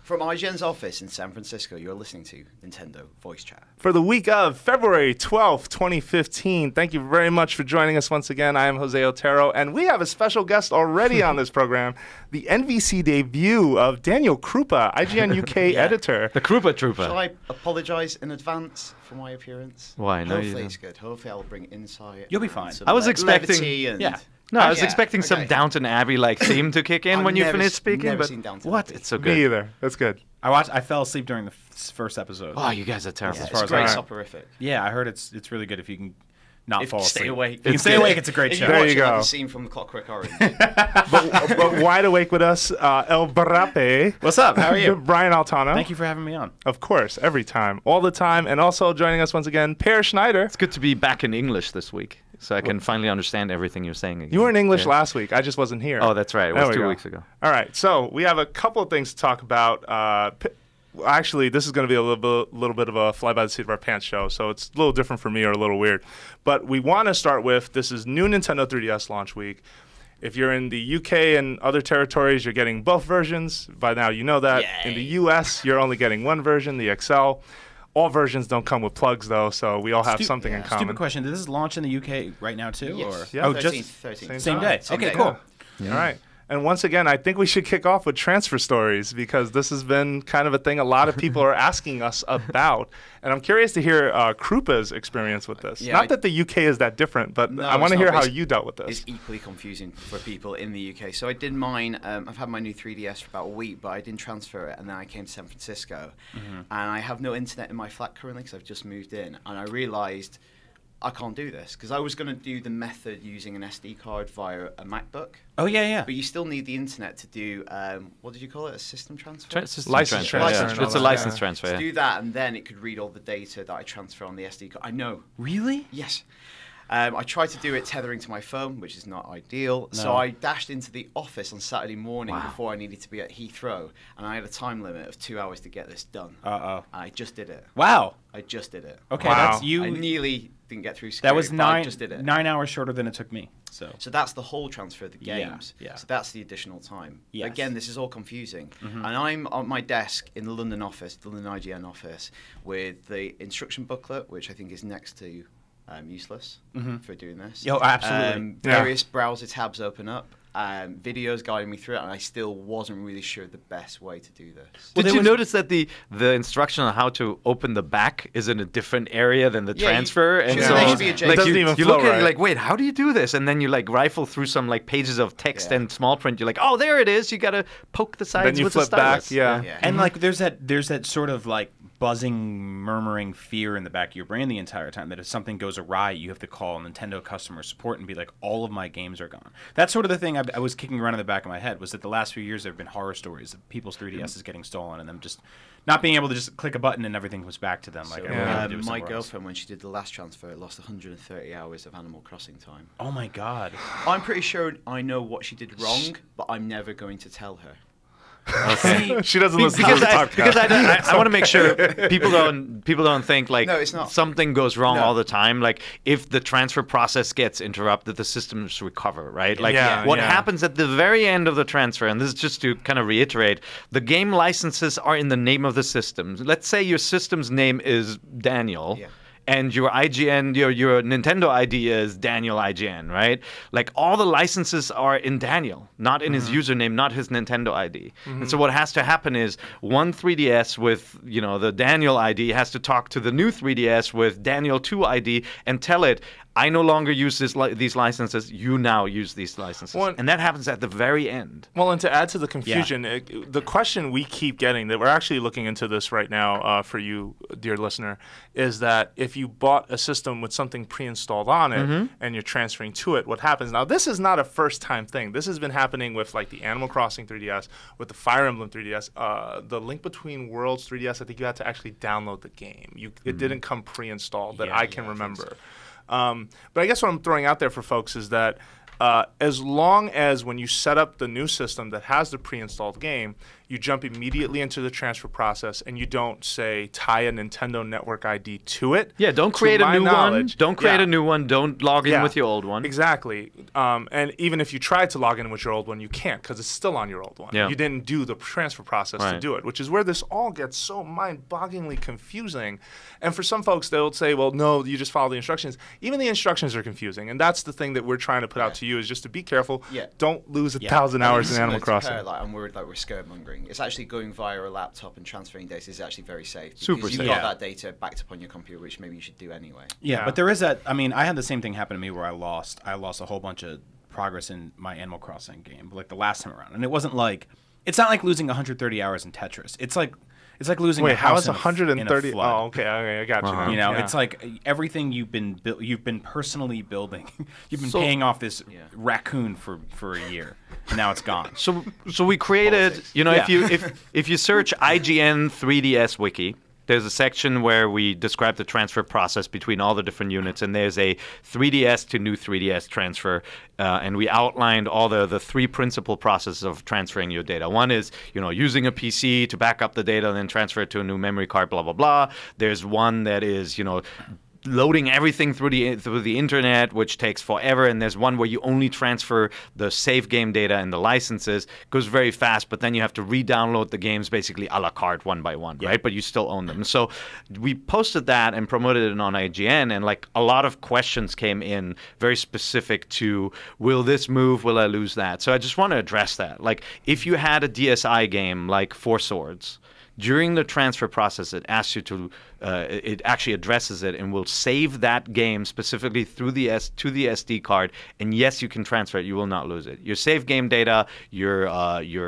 From IGN's office in San Francisco, you're listening to Nintendo Voice Chat. For the week of February 12th, 2015, thank you very much for joining us once again. I am Jose Otero, and we have a special guest already on this program, the NVC debut of Daniel Krupa, IGN UK editor. The Krupa Trooper. Shall I apologize in advance for my appearance? Why? No, Hopefully it's good. Hopefully I'll bring insight. You'll be fine. I was expecting... Yeah. No, I was yeah, expecting some Downton Abbey-like theme to kick in I've when you never finish speaking, never but seen Downton what? Abbey. It's so good. Me either. That's good. I fell asleep during the first episode. Oh, you guys are terrible. Yeah, As far it's as great I- soporific. Yeah, I heard it's really good if you can not fall asleep. Stay awake. If you can stay awake, it's a great If show. you There watch you it like go. the scene from The Clockwork Orange. But wide awake with us, El Barape. What's up? How are you? Brian Altano. Thank you for having me on. Of course, every time, all the time. And also joining us once again, Per Schneider. It's good to be back in English this week, so I can finally understand everything you're saying again. You were in English Yeah. last week. I just wasn't here. Oh, that's right. It There was we 2 go. weeks ago. All right, so we have a couple of things to talk about. Actually, this is going to be a little bit of a fly by the seat of our pants show, so it's a little different for me or a little weird. But we want to start with, this is new Nintendo 3DS launch week. If you're in the UK and other territories, you're getting both versions. By now, you know that. Yay. In the US, you're only getting one version, the XL. All versions don't come with plugs, though, so we all have something in common. Stupid question. Did this launch in the UK right now, too? Yes. Or? Yeah. Oh, 13th, just 13th. same day. Same Okay, day. cool. All right. And once again, I think we should kick off with transfer stories because this has been kind of a thing a lot of people are asking us about. And I'm curious to hear Krupa's experience with this. Yeah, Not that the UK is that different, but No, I want to it's hear not, how but you dealt with this. It's equally confusing for people in the UK. So I did mine. I've had my new 3DS for about a week, but I didn't transfer it. And then I came to San Francisco. And I have no internet in my flat currently because I've just moved in. And I realized I can't do this because I was going to do the method using an SD card via a MacBook. Oh, yeah. But you still need the internet to do, what did you call it, a system transfer? System License transfer. License and all It's a that. license Yeah. transfer. To Yeah. do that, and then it could read all the data that I transfer on the SD card. I know. Really? Yes. I tried to do it tethering to my phone, which is not ideal. So No. I dashed into the office on Saturday morning before I needed to be at Heathrow, and I had a time limit of 2 hours to get this done. Uh-oh. I just did it. Wow. I just did it. Okay, Wow. that's you. I nearly didn't get through That security, was but I 9 just did it. 9 hours shorter than it took me. So that's the whole transfer of the Yeah, games. yeah. So that's the additional time. Yes. Again, this is all confusing. And I'm on my desk in the London office, the London IGN office, with the instruction booklet, which I think is next to useless for doing this. Yo, absolutely. Yeah. Various browser tabs open up. Videos guiding me through it, and I still wasn't really sure the best way to do this. Did you notice that the instruction on how to open the back is in a different area than the Yeah, transfer? you- And should- so there should be a like It doesn't you, even you flow look at it, right. you're like, wait, how do you do this? And then you like rifle through some like pages of text Yeah. and small print. You're like, oh, there it is. You gotta poke the sides Then you with flip the back, stylus. yeah. Yeah. And like there's that sort of like buzzing, murmuring fear in the back of your brain the entire time that if something goes awry, you have to call Nintendo customer support and be like, all of my games are gone. That's sort of the thing I was kicking around in the back of my head was that the last few years there have been horror stories of people's 3DS is getting stolen and them just not being able to just click a button and everything comes back to them like everything they had to do My somewhere else. girlfriend, when she did the last transfer, lost 130 hours of Animal Crossing time. Oh my god. I'm pretty sure I know what she did wrong, but I'm never going to tell her. She doesn't listen Because to the I, podcast. because I want to make sure people don't think like No, it's not. something goes wrong No. all the time. Like if the transfer process gets interrupted, the systems recover, right? Like Yeah, what yeah. happens at the very end of the transfer, and this is just to kind of reiterate, the game licenses are in the name of the system. Let's say your system's name is Daniel. Yeah. And your IGN, your Nintendo ID is Daniel IGN, right? Like all the licenses are in Daniel, not in his username, not his Nintendo ID. And so what has to happen is one 3DS with, the Daniel ID has to talk to the new 3DS with Daniel 2 ID and tell it, I no longer use these licenses. You now use these licenses. Well, and that happens at the very end. Well, and to add to the confusion, the question we keep getting, that we're actually looking into this right now for you, dear listener, is that if you bought a system with something pre-installed on it and you're transferring to it, what happens? Now, this is not a first-time thing. This has been happening with like the Animal Crossing 3DS, with the Fire Emblem 3DS, the Link Between Worlds 3DS. I think you had to actually download the game. It didn't come pre-installed that I can remember. But I guess what I'm throwing out there for folks is that as long as when you set up the new system that has the pre-installed game, you jump immediately into the transfer process and you don't, say, tie a Nintendo Network ID to it. Yeah, don't create a new one. Don't create a new one. Don't log in with your old one. Exactly. And even if you tried to log in with your old one, you can't because it's still on your old one. Yeah. You didn't do the transfer process to do it, which is where this all gets so mind-bogglingly confusing. And for some folks, they'll say, well, no, you just follow the instructions. Even the instructions are confusing. And that's the thing that we're trying to put out to you is just to be careful. Yeah. Don't lose 1,000 hours in Animal Crossing. I'm worried that we're scaremongering. It's actually going via a laptop and transferring data is actually very safe. Super because safe. you've got that data backed up on your computer, which maybe you should do anyway. Yeah, but there is that. I mean, I had the same thing happen to me where I lost a whole bunch of progress in my Animal Crossing game, like the last time around, and it wasn't like, it's not like losing 130 hours in Tetris. It's like losing a house how is in 130? in a flood. Oh, okay, I got you. Now. You know, Yeah. it's like everything you've been personally building. You've been paying off this raccoon for a year, and now it's gone. So we created, Politics. you know, if you search IGN 3DS Wiki, there's a section where we describe the transfer process between all the different units, and there's a 3DS to new 3DS transfer, and we outlined all the three principal processes of transferring your data. One is, you know, using a PC to back up the data and then transfer it to a new memory card, blah, blah, blah. There's one that is, you know, loading everything through the internet, which takes forever, and there's one where you only transfer the save game data and the licenses. It goes very fast, but then you have to re-download the games basically a la carte one by one, right? But you still own them. So we posted that and promoted it on IGN, and like a lot of questions came in very specific to, will this move, will I lose that? So I just want to address that. Like, if you had a DSi game like Four Swords, during the transfer process, it asks you to, it actually addresses it and will save that game specifically through to the SD card. And yes, you can transfer it. You will not lose it. Your save game data, your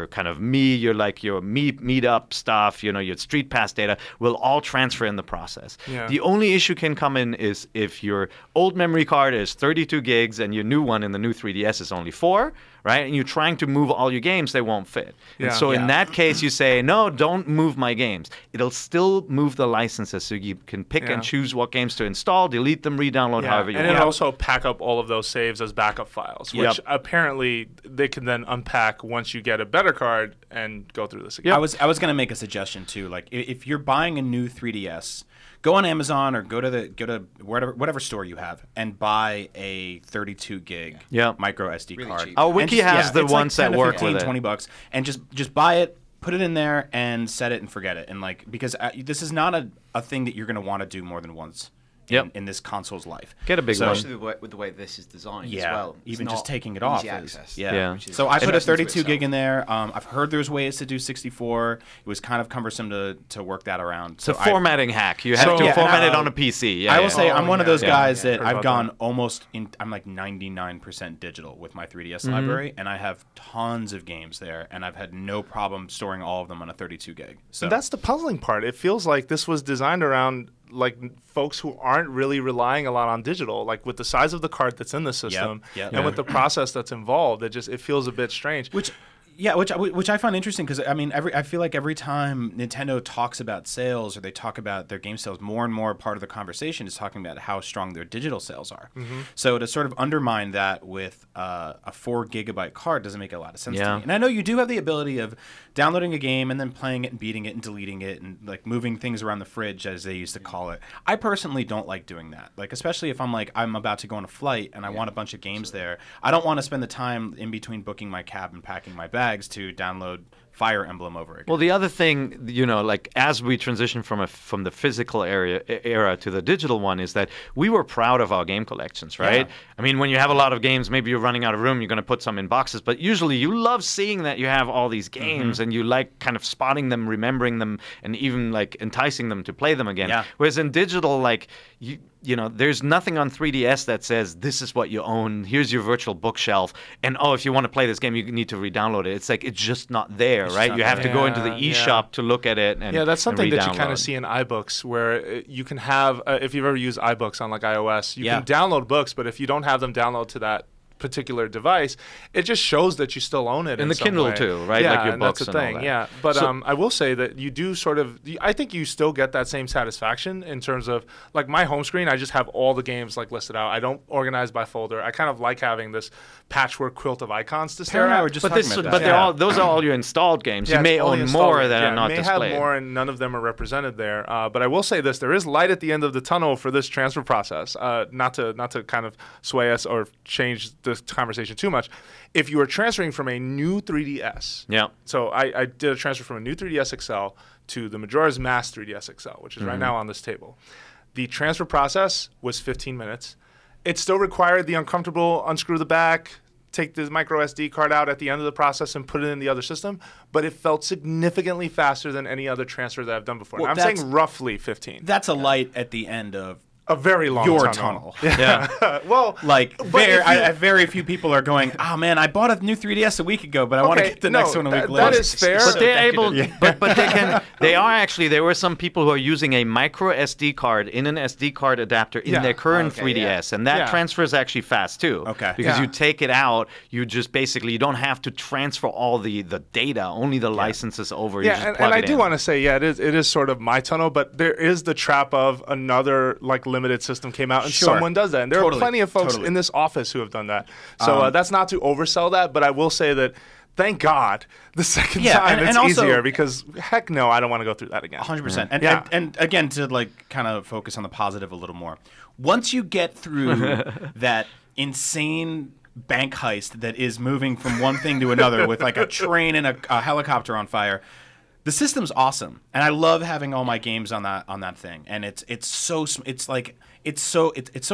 kind of your meetup stuff, you know, your Street Pass data will all transfer in the process. Yeah. The only issue can come in is if your old memory card is 32 gigs and your new one in the new 3DS is only 4. Right? And you're trying to move all your games, they won't fit. Yeah. And so in that case, you say, no, don't move my games. It'll still move the licenses, so you can pick and choose what games to install, delete them, re-download however you want. And it'll also pack up all of those saves as backup files, which apparently they can then unpack once you get a better card and go through this again. I was going to make a suggestion too. Like, if you're buying a new 3DS, go on Amazon or go to whatever store you have and buy a 32 gig micro SD really card. cheap. Oh, Wiki has the it's ones like 10 that to work 15, with it. $20, and just buy it, put it in there, and set it and forget it. And like, because this is not a thing that you're going to want to do more than once. In this console's life. Get a big one. Especially with the way this is designed as well. It's even just not taking it off. easy access. Is, which is So I put a stressing to 32 gig itself. in there. I've heard there's ways to do 64. It was kind of cumbersome to work that around. It's a formating hack. You have to format it on a PC. I will say I'm one of those guys that Heard I've about gone I'm like 99% digital with my 3DS library, and I have tons of games there, and I've had no problem storing all of them on a 32 gig. So And that's the puzzling part. It feels like this was designed around like folks who aren't really relying a lot on digital, like with the size of the card that's in the system and with the process that's involved, it feels a bit strange. Which I find interesting because I mean I feel like every time Nintendo talks about sales or they talk about their game sales, more and more part of the conversation is talking about how strong their digital sales are. So to sort of undermine that with a 4 gigabyte card doesn't make a lot of sense to me. And I know you do have the ability of downloading a game and then playing it and beating it and deleting it and like moving things around the fridge, as they used to call it. I personally don't like doing that. Like, especially if I'm about to go on a flight and I want a bunch of games there. I don't want to spend the time in between booking my cab and packing my bags to download Fire Emblem over again. Well, the other thing, you know, like as we transition from the physical era to the digital one, is that we were proud of our game collections, right? I mean, when you have a lot of games, maybe you're running out of room, you're going to put some in boxes, but usually you love seeing that you have all these games and you like kind of spotting them, remembering them, and even like enticing them to play them again. Whereas in digital, like you know, there's nothing on 3DS that says this is what you own, here's your virtual bookshelf, and oh, if you want to play this game, you need to re-download it. It's like it's just not there, right? You have to go into the eShop to look at it and that's something that you kind re-download. of see in iBooks, where you can have, if you've ever used iBooks on like iOS, you can download books, but if you don't have them download to that particular device, it just shows that you still own it. And the some Kindle way. too, right? Yeah, Like your and books that's the and all thing. that. Yeah, but So- I will say that you do sort of. I think you still get that same satisfaction in terms of like my home screen. I just have all the games like listed out. I don't organize by folder. I kind of like having this patchwork quilt of icons to stare Perry and I at. were just But talking about that. they're all those are all your installed games. Yeah, You may it's only own installed more games. that Yeah, are not may displayed. have more, and none of them are represented there. But I will say this: there is light at the end of the tunnel for this transfer process. Not to kind of sway us or change this conversation too much. If you are transferring from a new 3DS, Yeah. so I did a transfer from a new 3DS XL to the Majora's Mask 3DS XL, which is right now on this table. The transfer process was 15 minutes. It still required the uncomfortable unscrew the back, take the micro SD card out at the end of the process and put it in the other system, but it felt significantly faster than any other transfer that I've done before. Well, I'm saying roughly 15. That's a light at the end of A very long your tunnel. tunnel. Yeah. Well, Like, but very, if you- very few people are going, oh man, I bought a new 3DS a week ago, but I want to get the next one a week later. that is fair. But they're able, decadent. but they can. They are actually. There were some people who are using a micro SD card in an SD card adapter in Yeah. their current Okay, 3DS, and that Yeah. transfer is actually fast too. Okay. Because Yeah. you take it out, you just basically you don't have to transfer all the data, only the licenses over. You Yeah, just and plug I it do in. want to say, yeah, it is sort of my tunnel, but there is the trap of another like limited system came out, and Sure. someone does that, and there Totally. are plenty of folks Totally. in this office who have done that. So that's not to oversell that, but I will say that. Thank God, the second Yeah, time and it's also- easier because heck no, I don't want to go through that again. 100%. And, Yeah. and again, to like kind of focus on the positive a little more, once you get through that insane bank heist that is moving from one thing to another with like a train and a helicopter on fire, the system's awesome, and I love having all my games on that thing. And it's so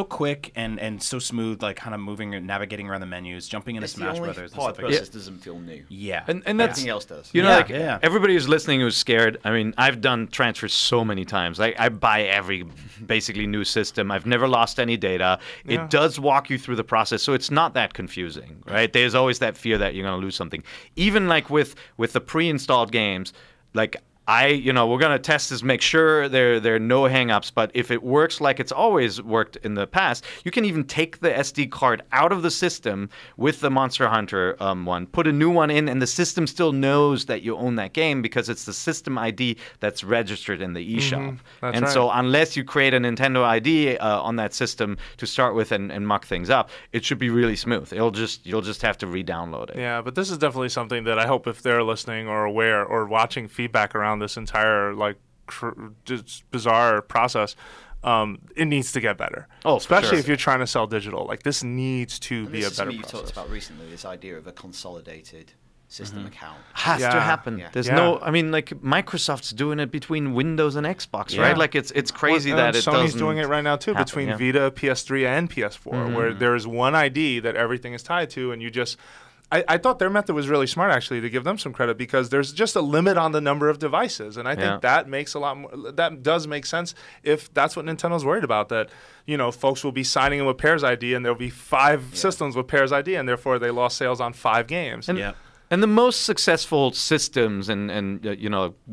quick and so smooth, like kind of moving and navigating around the menus, jumping into It's the Smash only Brothers. part of and the stuff like process doesn't feel new. yeah, And that's Everything else does. You know, Yeah, like yeah. everybody who's listening who's scared. I mean, I've done transfers so many times. Like I buy every basically new system. I've never lost any data. Yeah. It does walk you through the process, so it's not that confusing, right? There's always that fear that you're going to lose something. Even like with the pre-installed games, like we're going to test this, make sure there are no hangups. But if it works like it's always worked in the past, you can even take the SD card out of the system with the Monster Hunter one, put a new one in, and the system still knows that you own that game because it's the system ID that's registered in the eShop. That's And right. so unless you create a Nintendo ID on that system to start with and muck things up, it should be really smooth. You'll just have to re-download it. Yeah, but this is definitely something that I hope if they're listening or aware or watching feedback around this entire like just bizarre process, it needs to get better. Oh, for especially sure. if you're trying to sell digital. Like this needs to And be this a is better something you've talked process. about recently, this idea of a consolidated system account. Has Yeah. to happen. Yeah. There's Yeah. no. I mean, like Microsoft's doing it between Windows and Xbox, right? Like it's crazy that it Sony's doesn't. doing it right now too happen, between yeah. Vita, PS3, and PS4, where there is one ID that everything is tied to, and you just. I thought their method was really smart, actually, to give them some credit because there's just a limit on the number of devices, and I think Yeah. that makes a lot more. That does make sense if that's what Nintendo's worried about. That folks will be signing in with Pairs ID, and there'll be 5 systems with Pairs ID, and therefore they lost sales on 5 games. And, Yeah. and the most successful systems and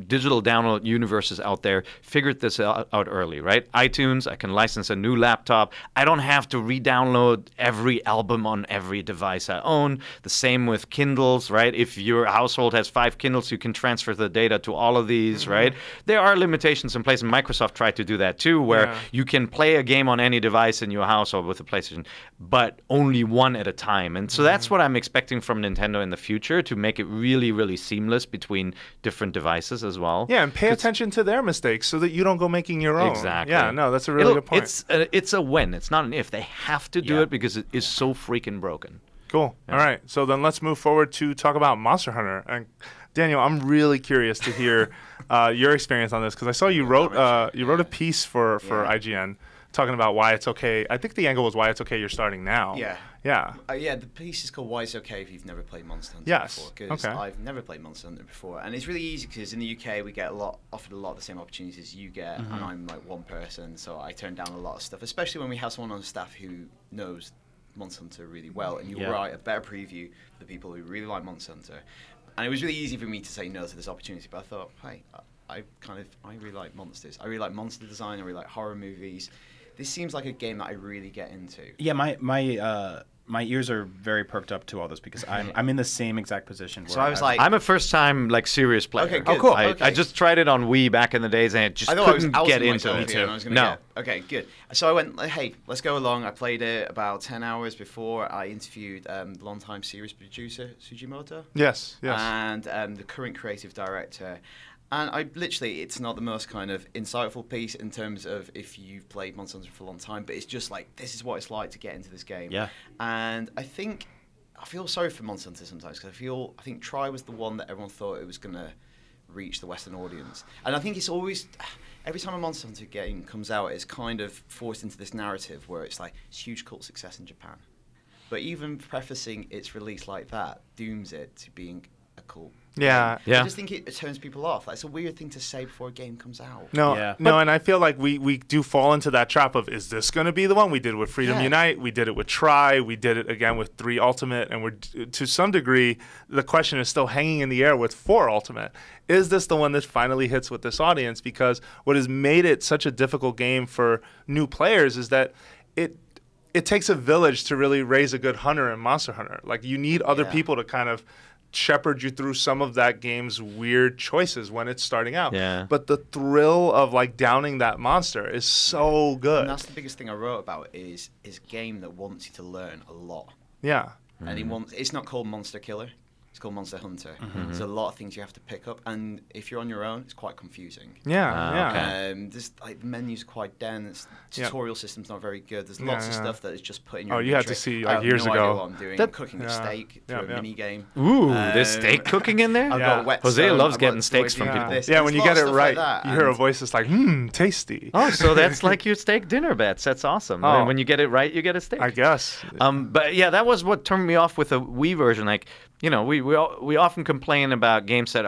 digital download universes out there figured this out early, right? iTunes, I can license a new laptop. I don't have to re-download every album on every device I own. The same with Kindles, right? If your household has 5 Kindles, you can transfer the data to all of these, right? There are limitations in place, and Microsoft tried to do that too, where you can play a game on any device in your house or with a PlayStation, but only one at a time. And so that's what I'm expecting from Nintendo in the future, to make it really, really seamless between different devices as well. Yeah, and pay attention to their mistakes so that you don't go making your own. Exactly. Yeah, no, that's a really good point. It's a when. It's not an if. They have to do Yeah. it because it is so freaking broken. Cool. All right. So then let's move forward to talk about Monster Hunter. And Daniel, I'm really curious to hear your experience on this because I saw you wrote a piece for IGN talking about why it's okay. I think the angle was why it's okay you're starting now. Yeah. Yeah. The piece is called Why It's Okay If You've Never Played Monster Hunter Yes. before. Because Okay. I've never played Monster Hunter before. And it's really easy because in the UK we get offered a lot of the same opportunities you get. And I'm like one person, so I turn down a lot of stuff, especially when we have someone on staff who knows Monster Hunter really well. And you'll write a better preview for the people who really like Monster Hunter. And it was really easy for me to say no to this opportunity. But I thought, hey, I really like monsters. I really like monster design. I really like horror movies. This seems like a game that I really get into. Yeah, my my ears are very perked up to all this because I'm in the same exact position. Where So I was like, I'm a first-time serious player. Okay, good. Oh, cool. Okay. I just tried it on Wii back in the days, and it just couldn't get into it. And I was gonna No. Okay, good. So I went, hey, let's go along. I played it about 10 hours before. I interviewed the longtime series producer, Sujimoto. Yes. And the current creative director. And I literally, it's not the most kind of insightful piece in terms of if you've played Monster Hunter for a long time, but it's just like, this is what it's like to get into this game. Yeah. And I feel sorry for Monster Hunter sometimes, because I think Tri was the one that everyone thought it was going to reach the Western audience. And I think it's always, every time a Monster Hunter game comes out, it's kind of forced into this narrative where it's like, it's huge cult success in Japan. But even prefacing its release like that dooms it to being a cult. Yeah. Yeah. I just think it turns people off. Like, it's a weird thing to say before a game comes out. No, Yeah. and I feel like we do fall into that trap of, is this going to be the one? We did it with Freedom Unite, we did it with Tri, we did it again with 3 Ultimate, and we're to some degree, the question is still hanging in the air with 4 Ultimate. Is this the one that finally hits with this audience? Because what has made it such a difficult game for new players is that it takes a village to really raise a good hunter in Monster Hunter. Like, you need other people to kind of shepherd you through some of that game's weird choices when it's starting out. Yeah. But the thrill of like downing that monster is so good. And that's the biggest thing I wrote about is a game that wants you to learn a lot. Yeah. And it's not called Monster Killer. It's called Monster Hunter. There's a lot of things you have to pick up, and if you're on your own, it's quite confusing. Yeah. Okay. There's like the menu's quite dense. Tutorial system's not very good. There's lots of stuff that is just putting. Oh, you had to see like years ago. I have no idea what I'm doing. I'm cooking a steak through a mini game. Ooh, there's steak cooking in there? I've got a wet Jose stone, loves I've getting got steaks toys from in people. this. Yeah, when you There's get it lots of stuff right, like that, you hear a and- voice that's like, tasty. Oh, so that's like your steak dinner bets. That's awesome. Oh. When you get it right, you get a steak. I guess. But yeah, that was what turned me off with the Wii version. Like, you know, we often complain about games that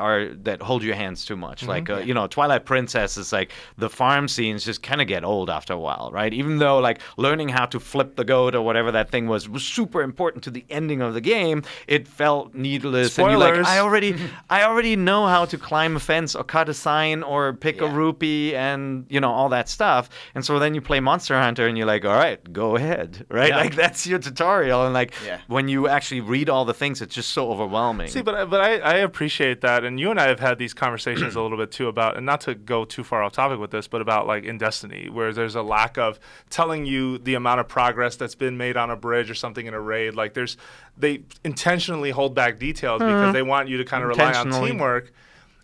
hold your hands too much. Like, you know, Twilight Princess is like the farm scenes just kind of get old after a while, right? Even though like learning how to flip the goat or whatever that thing was super important to the ending of the game, it felt needless. Spoilers. And you're like, I already know how to climb a fence or cut a sign or pick a rupee and, you know, all that stuff. And so then you play Monster Hunter and you're like, all right, go ahead, right? Yeah. Like that's your tutorial. And like when you actually read all the things, it's just so overwhelming. See, but I appreciate that, and you and I have had these conversations a little bit too about, and not to go too far off topic with this, but about like in Destiny, where there's a lack of telling you the amount of progress that's been made on a bridge or something in a raid. Like they intentionally hold back details because they want you to kind of rely on teamwork.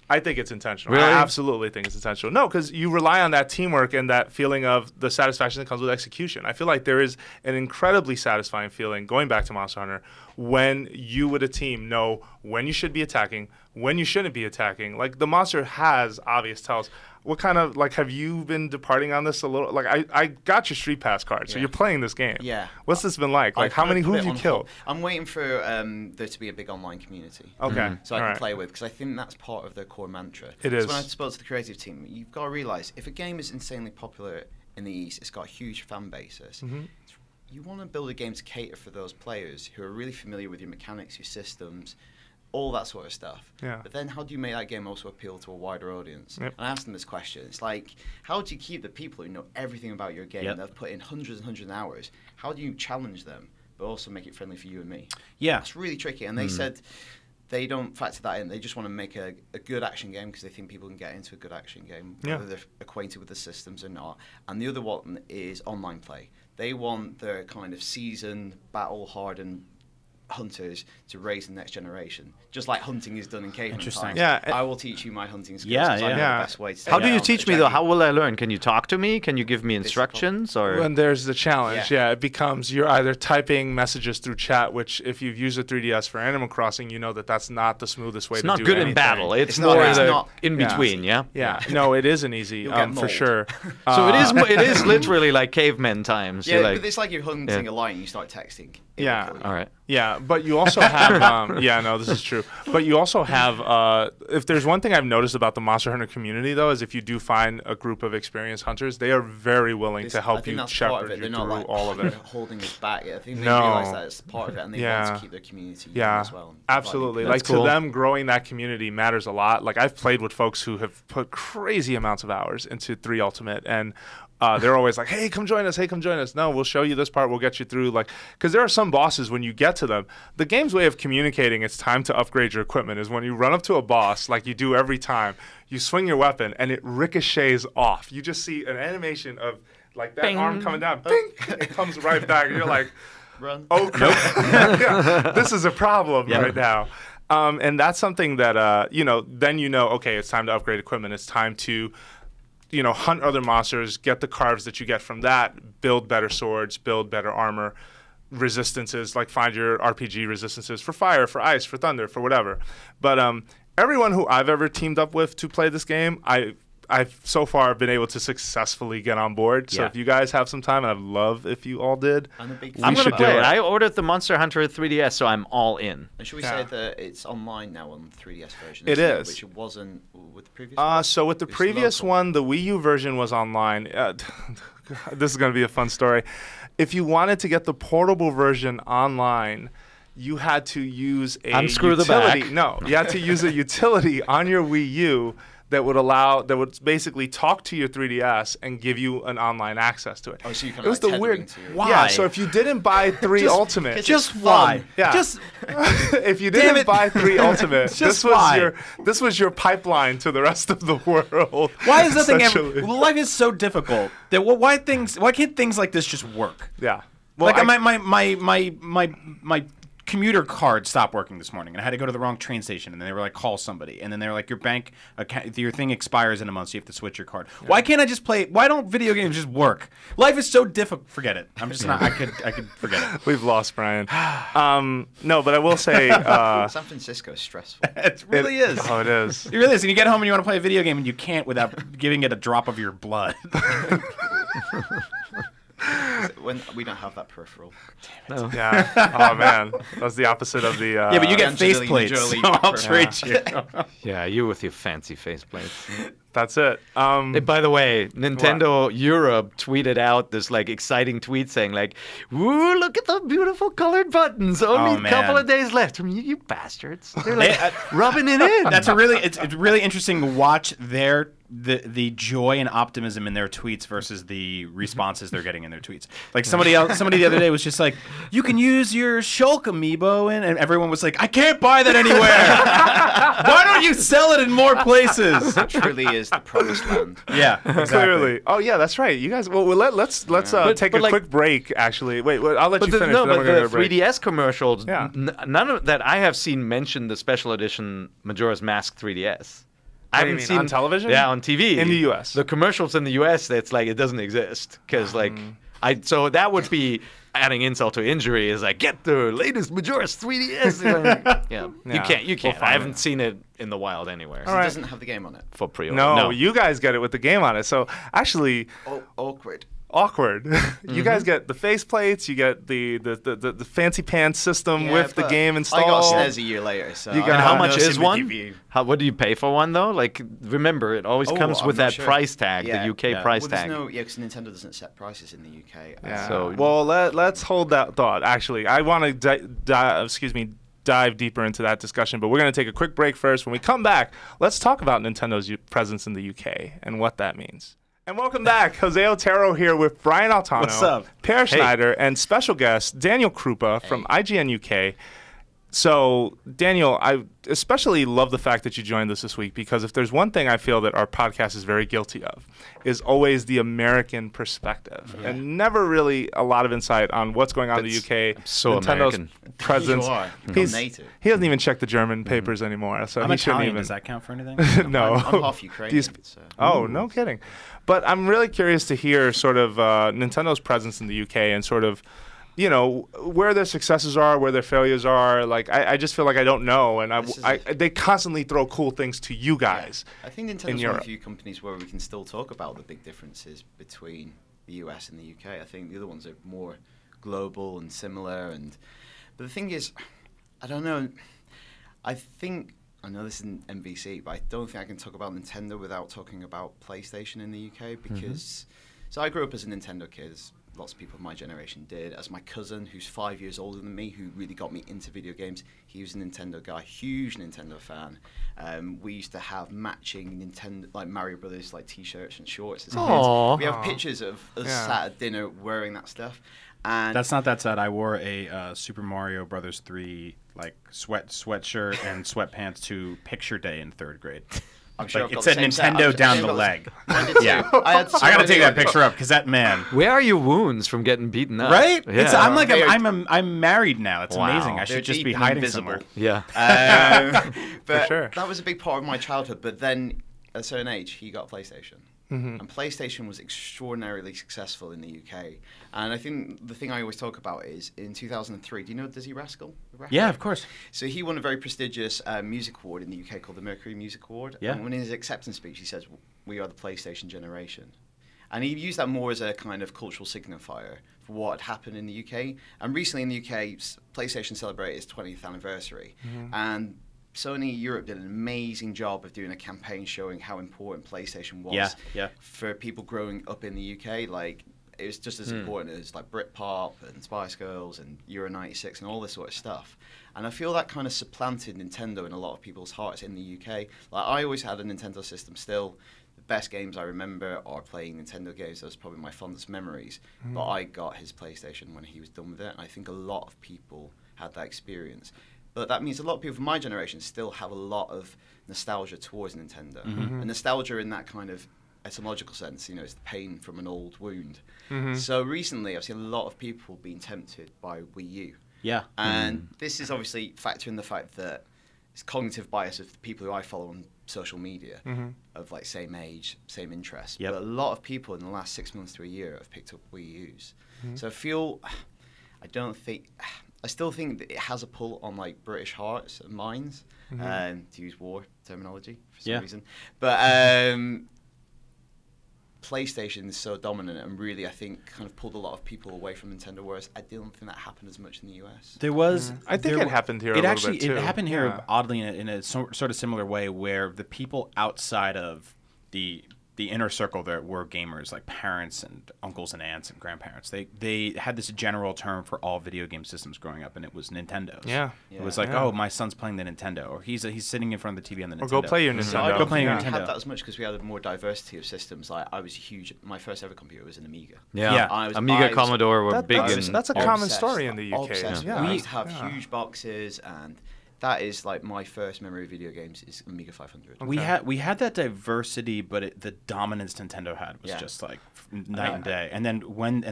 I think it's intentional. Really? I absolutely think it's intentional. No, because you rely on that teamwork and that feeling of the satisfaction that comes with execution. I feel like there is an incredibly satisfying feeling, going back to Monster Hunter, when you with a team know when you should be attacking, when you shouldn't be attacking. Like, the monster has obvious tells. What kind of, like, have you been departing on this a little? Like, I got your Street Pass card, so you're playing this game. Yeah. What's this been like? Like, I've who put have it you on killed? hold. I'm waiting for there to be a big online community. Okay. So I All can right. play with, because I think that's part of their core mantra. It So is. when I spoke to the creative team, you've got to realize if a game is insanely popular in the East, it's got a huge fan basis. You want to build a game to cater for those players who are really familiar with your mechanics, your systems, all that sort of stuff. Yeah. But then how do you make that game also appeal to a wider audience? Yep. And I asked them this question. It's like, how do you keep the people who know everything about your game, Yep. that have put in hundreds and hundreds of hours, how do you challenge them, but also make it friendly for you and me? Yeah. It's really tricky. And they said they don't factor that in. They just want to make a good action game because they think people can get into a good action game, whether they're acquainted with the systems or not. And the other one is online play. They want their kind of seasoned, battle-hardened hunters to raise the next generation, just like hunting is done in caveman Interesting. times. Yeah. I will teach you my hunting skills. Yeah, 'cause I know yeah. the best way to How take do you down teach a me though? dragon. How will I learn? Can you talk to me? Can you give me instructions? Or When there's the challenge, Yeah. it becomes you're either typing messages through chat, which if you've used a 3DS for Animal Crossing, you know that that's not the smoothest way it's to not do good anything. in battle. It's It's not- more it's the not- in Yeah. between. Yeah. Yeah, no, it isn't easy You'll get for mauled. sure. So it is literally like cavemen times. Yeah, You're like, but it's like you're hunting a lion. You start texting. It will Yeah. kill you. all right. Yeah, but you also have, yeah, no, this is true. But you also have, if there's one thing I've noticed about the Monster Hunter community, though, is if you do find a group of experienced hunters, they are very willing to I help think you that's part of shepherd it. you They're through not like all of it. holding us back. I think they No. realize that it's part of it, and they want Yeah. to keep their community young Yeah, as well. absolutely. That's Like cool. to them, growing that community matters a lot. Like I've played with folks who have put crazy amounts of hours into 3 Ultimate, and they're always like, hey, come join us. Hey, come join us. No, we'll show you this part. We'll get you through. Like, because there are some bosses when you get to them, the game's way of communicating it's time to upgrade your equipment is when you run up to a boss, like you do every time, you swing your weapon and it ricochets off. You just see an animation of like that Bing. arm coming down. Bing! It comes right back. And you're like, Run. oh, yeah, this is a problem right now. And that's something that, then okay, it's time to upgrade equipment. It's time to, hunt other monsters, get the carves that you get from that, build better swords, build better armor, resistances, like find your RPG resistances for fire, for ice, for thunder, for whatever. But everyone who I've ever teamed up with to play this game, I've so far been able to successfully get on board. So if you guys have some time, and I'd love if you all did, I'm a big I'm we gonna should do play it. it. I ordered the Monster Hunter 3DS, so I'm all in. And should we say that it's online now on the 3DS version? It isn't is. Which it wasn't with the previous one? So with the It's previous local. one, the Wii U version was online. This is going to be a fun story. If you wanted to get the portable version online, you had to use a Unscrew the utility. back. No, you had to use a utility on your Wii U that would basically talk to your 3DS and give you an online access to it. Oh, so you can It was the weird. Why? Yeah. So if you didn't buy 3 Ultimate, It's Just fun. why? yeah. Just if you Damn didn't it. buy 3 Ultimate, Just why? this was your pipeline to the rest of the world. why is nothing ever? essentially. Life is so difficult that why can't things like this just work? Yeah. Well, Like my commuter card stopped working this morning, and I had to go to the wrong train station, and they were like, call somebody, and then they're like, your bank account, your thing expires in a month, so you have to switch your card. Why can't I just play? Why don't video games just work? Life is so difficult. Forget it. I'm just not. I could forget it. we've lost Brian. No, but I will say San Francisco is stressful. It really is. Oh, it is. It really is. And you get home and you want to play a video game, and you can't without giving it a drop of your blood. When we don't have that peripheral. No. Yeah. Oh man, that's the opposite of the. Yeah, but you get Angelina faceplates, Jolie so I'll peripheral. trade you. Yeah, you with your fancy faceplates. That's it. Hey, by the way, Nintendo Europe tweeted out this like exciting tweet saying like, "Woo, look at the beautiful colored buttons! Only a couple man. of days left." I mean, you bastards! They're like rubbing it in. That's it's really interesting to watch the joy and optimism in their tweets versus the responses they're getting in their tweets. Like somebody the other day was just like, "You can use your Shulk amiibo," and everyone was like, "I can't buy that anywhere. Why don't you sell it in more places?" It truly is the promised land. Yeah, exactly. Clearly. Oh yeah, that's right. You guys. Well, let's take but a like- quick break. Actually, wait. I'll let you finish. No, then but we're gonna the go break. 3DS commercials, Yeah. none of that I have seen mention the special edition Majora's Mask 3DS. I What do you haven't mean, seen on television? Yeah, on TV In the US. The commercials in the US, it's like it doesn't exist because so that would be adding insult to injury. Is like get the latest Majora's 3DS. Yeah, you can't. I haven't seen it in the wild anywhere It doesn't have the game on it. for pre-order. No, you guys get it with the game on it. So actually, Oh, awkward. awkward. You guys get the faceplates. You get the fancy pants system Yeah, with the but game installed. I got SNES a year later, so You I got- And have how no much is sympathy one? for you. What do you pay for one though? Like, remember, it always comes I'm with not that sure. price tag, Yeah, the UK yeah. price Well, there's tag. no, because Nintendo doesn't set prices in the UK. Yeah. So- well, let's hold that thought. Actually, I want to dive deeper into that discussion, but we're going to take a quick break first. When we come back, let's talk about Nintendo's presence in the UK and what that means. And welcome back. Jose Otero here with Brian Altano, What's up? Per Schneider, and special guest Daniel Krupa from IGN UK. So, Daniel, I especially love the fact that you joined us this week because if there's one thing I feel that our podcast is very guilty of is always the American perspective and never really a lot of insight on what's going on in the UK. so Nintendo's American. presence. You are. You're He's- native. He doesn't even check the German papers anymore, so I'm he shouldn't Italian. even. Does that count for anything? No, I'm half Do you Ukrainian. sp- So. Oh, no kidding. But I'm really curious to hear sort of Nintendo's presence in the UK and sort of, you know, where their successes are, where their failures are. Like, I just feel like I don't know, and they constantly throw cool things to you guys. I think Nintendo's in one of Europe. the few companies where we can still talk about the big differences between the US and the UK. I think the other ones are more global and similar. But the thing is, I don't know. I know this isn't NVC, but I don't think I can talk about Nintendo without talking about PlayStation in the UK because. So I grew up as a Nintendo kid. As lots of people of my generation did. As my cousin, who's 5 years older than me, who really got me into video games, he was a Nintendo guy, huge Nintendo fan. We used to have matching Nintendo, like Mario Brothers, like T-shirts and shorts. As kids. We have pictures of us sat at dinner wearing that stuff. And that's not that sad. I wore a Super Mario Brothers 3 like sweatshirt and sweatpants to picture day in 3rd grade. I'm sure it said Nintendo down the leg. Yeah, I gotta take that picture up because that man. Where are your wounds from getting beaten up? Right? Yeah. I'm married now. It's amazing. I should just be hiding somewhere. Yeah. But For sure. that was a big part of my childhood. But then at a certain age, he got a PlayStation. Mm-hmm. And PlayStation was extraordinarily successful in the UK. And I think the thing I always talk about is in 2003, do you know Dizzy Rascal? Yeah, of course. So he won a very prestigious music award in the UK called the Mercury Music Award. Yeah. And when in his acceptance speech, he says, "We are the PlayStation generation." And he used that more as a kind of cultural signifier for what had happened in the UK. And recently in the UK, PlayStation celebrated its 20th anniversary. Mm-hmm. And Sony Europe did an amazing job of doing a campaign showing how important PlayStation was for people growing up in the UK. Like, it was just as important as like Britpop and Spice Girls and Euro 96 and all this sort of stuff. And I feel that kind of supplanted Nintendo in a lot of people's hearts in the UK. Like, I always had a Nintendo system still. The best games I remember are playing Nintendo games. Those are probably my fondest memories. But I got his PlayStation when he was done with it. And I think a lot of people had that experience. But that means a lot of people from my generation still have a lot of nostalgia towards Nintendo. And nostalgia in that kind of etymological sense, you know, it's the pain from an old wound. So recently I've seen a lot of people being tempted by Wii U. Yeah. And this is obviously factoring the fact that it's cognitive bias of the people who I follow on social media of like same age, same interests. Yep. But a lot of people in the last 6 months to a year have picked up Wii U's. So I still think that it has a pull on like British hearts and minds, to use war terminology for some reason. But PlayStation is so dominant and really, I think, kind of pulled a lot of people away from Nintendo, whereas I don't think that happened as much in the US. There was... I think it happened here a little bit, too. It happened here, oddly, in a sort of similar way, where the people outside of the inner circle that were gamers, like parents and uncles and aunts and grandparents, they had this general term for all video game systems growing up, and it was Nintendos. Yeah. It was like, oh, my son's playing the Nintendo, or he's sitting in front of the TV on the Nintendo. Or go play your Nintendo. So I Go play your don't Nintendo. have that as much because we had a more diversity of systems. Like, I was huge. My first ever computer was an Amiga. Yeah. Amiga, Commodore were big. That's a common story in the UK. Obsessed. Yeah. We used to have huge boxes, and that is like my first memory of video games is Amiga 500. Okay. We had that diversity, but the dominance Nintendo had was just like night and day. And then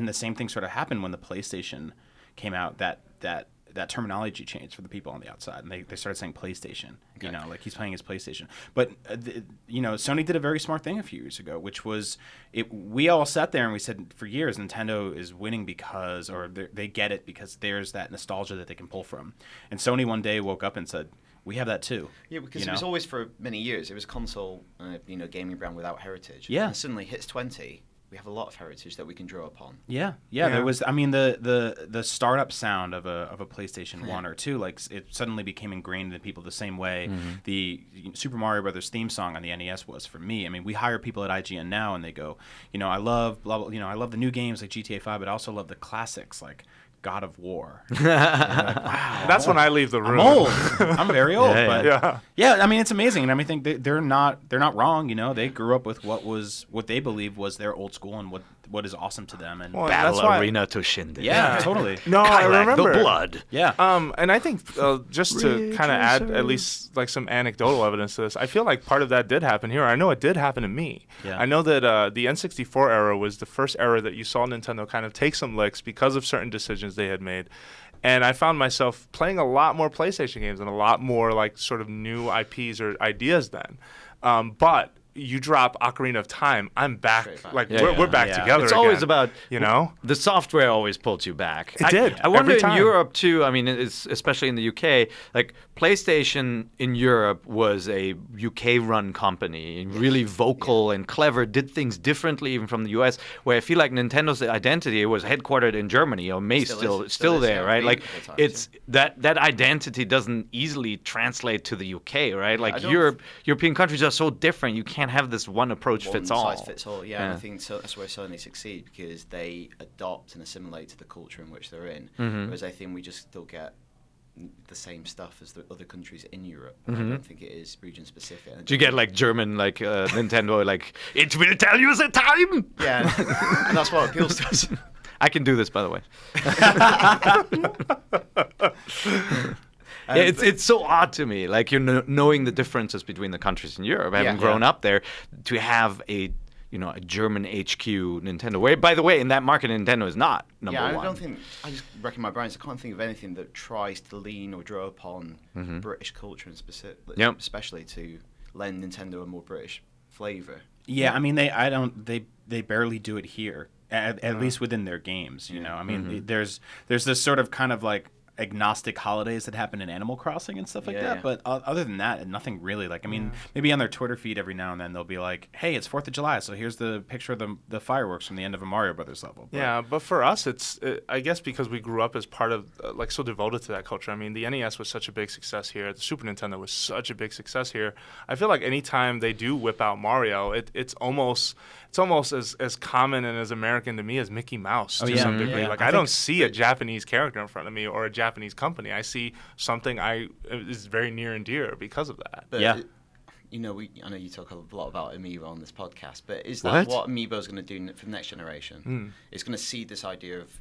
the same thing sort of happened when the PlayStation came out. That terminology changed for the people on the outside, and they started saying PlayStation. You know, like he's playing his PlayStation. But you know, Sony did a very smart thing a few years ago, which was we all sat there and we said for years Nintendo is winning because, or they get it because there's that nostalgia that they can pull from. And Sony one day woke up and said, we have that too. Yeah, because it was always for many years it was a console, gaming brand without heritage. Yeah, and suddenly hits 20. We have a lot of heritage that we can draw upon. Yeah. There was, I mean, the startup sound of a PlayStation 1 or 2, like it suddenly became ingrained in people the same way the Super Mario Brothers theme song on the NES was for me. I mean, we hire people at IGN now, and they go, I love blah blah. I love the new games like GTA 5, but I also love the classics like God of War. Like, wow, that's when I leave the room. I'm old. I'm very old, but I mean, it's amazing, and I mean, I think they're not wrong. They grew up with what they believe was their old school and what is awesome to them. And Battle Arena to Shindig. Yeah, totally. No, I remember the blood. Yeah. And I think just to kind of add at least like some anecdotal evidence to this, I feel like part of that did happen here. I know it did happen to me. Yeah. I know that the N64 era was the first era that you saw Nintendo kind of take some licks because of certain decisions they had made. And I found myself playing a lot more PlayStation games and a lot more like sort of new IPs or ideas then. But you drop Ocarina of Time, I'm back. Like we're back together. It's again, always about the software always pulled you back. It did. I wonder every time. in Europe too. I mean, it's especially in the UK. Like PlayStation in Europe was a UK-run company, really vocal and clever. Did things differently even from the US. Where I feel like Nintendo's identity was headquartered in Germany, or may still there, right? Like it's that identity doesn't easily translate to the UK, right? Like European countries are so different. You can't can't have this one approach fits all. One size fits all. Yeah, and I think that's where Sony succeed, because they adopt and assimilate to the culture in which they're in. Whereas I think we just still get the same stuff as the other countries in Europe. I don't think it is region specific. Do you get like German, like Nintendo, like it will tell you the time? Yeah, and that's what appeals to us. I can do this, by the way. It's so odd to me, like knowing the differences between the countries in Europe, having grown up there, to have a German HQ Nintendo. Where, by the way, in that market, Nintendo is not number one. Yeah, I don't think. I just reckon my brains. I can't think of anything that tries to lean or draw upon British culture and especially to lend Nintendo a more British flavor. Yeah, I mean, they barely do it here. At least within their games, I mean, there's this sort of kind of like agnostic holidays that happen in Animal Crossing and stuff like that. But other than that, nothing really. Like, I mean, maybe on their Twitter feed every now and then they'll be like, "Hey, it's 4th of July, so here's the picture of the fireworks from the end of a Mario Brothers level." But for us, I guess because we grew up as part of like so devoted to that culture. I mean, the NES was such a big success here. The Super Nintendo was such a big success here. I feel like anytime they do whip out Mario, it's almost as common and as American to me as Mickey Mouse to some degree. Yeah. Like I don't see a Japanese character in front of me or a Japanese company. I see something is very near and dear because of that. But I know you talk a lot about Amiibo on this podcast, but is that what Amiibo is going to do for the next generation? It's going to see this idea of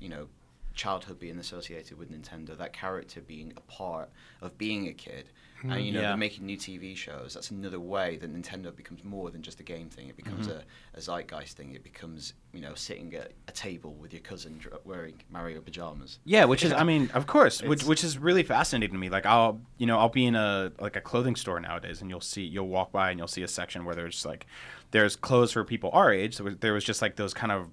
childhood being associated with Nintendo, that character being a part of being a kid. And they're making new TV shows. That's another way that Nintendo becomes more than just a game thing. It becomes a zeitgeist thing. It becomes sitting at a table with your cousin wearing Mario pajamas. Yeah, which is, I mean, of course, which is really fascinating to me. Like I'll be in a clothing store nowadays, and you'll walk by and you'll see a section where there's clothes for people our age. So there was just like those kind of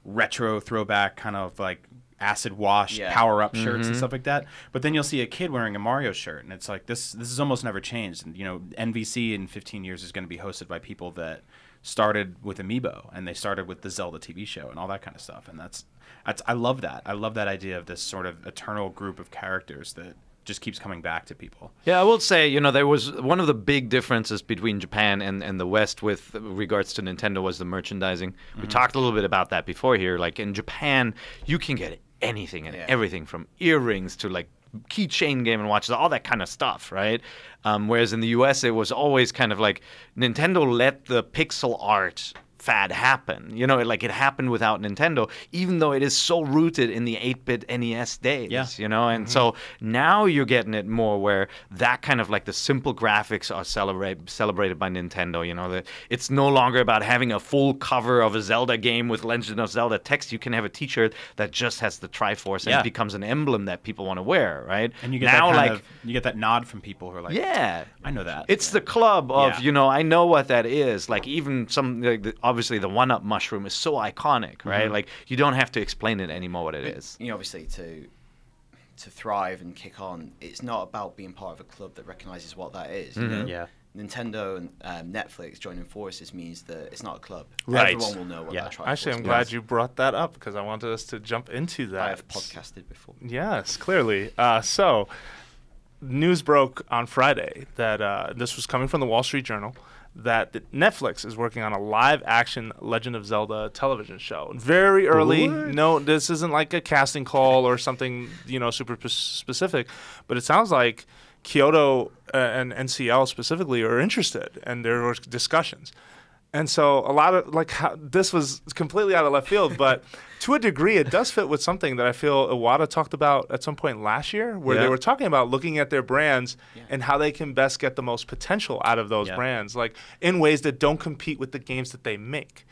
retro throwback kind of like acid wash power up shirts and stuff like that. But then you'll see a kid wearing a Mario shirt, and it's like this is almost never changed. And NVC in 15 years is going to be hosted by people that started with Amiibo, and they started with the Zelda TV show and all that kind of stuff. And that's I love that. I love that idea of this sort of eternal group of characters that just keeps coming back to people. Yeah, I will say, there was one of the big differences between Japan and the West with regards to Nintendo was the merchandising. We talked a little bit about that before here. Like in Japan, you can get anything and everything from earrings to like keychain Game & Watches, all that kind of stuff, right? Whereas in the US, it was always kind of like Nintendo let the pixel art fad happen. It happened without Nintendo, even though it is so rooted in the 8-bit NES days, And so now you're getting it more where that kind of like the simple graphics are celebrated by Nintendo. It's no longer about having a full cover of a Zelda game with Legend of Zelda text. You can have a T-shirt that just has the Triforce and it becomes an emblem that people want to wear, right? And you get now, you get that nod from people who are like, I know that. It's the club of, I know what that is. Like even some obviously the 1-Up mushroom is so iconic, right? Like you don't have to explain it anymore what it is. Obviously to thrive and kick on, it's not about being part of a club that recognizes what that is. Nintendo and Netflix joining forces means that it's not a club. Right. Everyone will know what that Triforce Actually, I'm glad you brought that up because I wanted us to jump into that. I have podcasted before. Yes, clearly. So news broke on Friday that this was coming from the Wall Street Journal, that Netflix is working on a live-action Legend of Zelda television show. Very early. What? No, this isn't like a casting call or something, super specific. But it sounds like Kyoto and NCL specifically are interested, and there were discussions. And so a lot of this was completely out of left field, but to a degree, it does fit with something that I feel Iwata talked about at some point last year, where they were talking about looking at their brands and how they can best get the most potential out of those brands, like in ways that don't compete with the games that they make.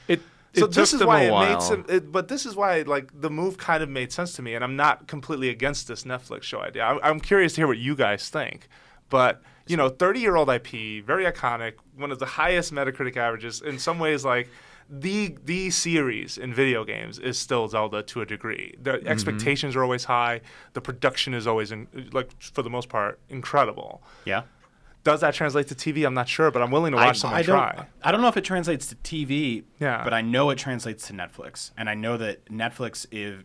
So this is why it made some, but this is why the move kind of made sense to me, and I'm not completely against this Netflix show idea. I'm curious to hear what you guys think, but 30-year-old IP, very iconic, one of the highest Metacritic averages. In some ways, like the series in video games is still Zelda to a degree. The expectations are always high. The production is always, for the most part, incredible. Yeah. Does that translate to TV? I'm not sure, but I'm willing to watch someone try. I don't know if it translates to TV, but I know it translates to Netflix. And I know that Netflix is...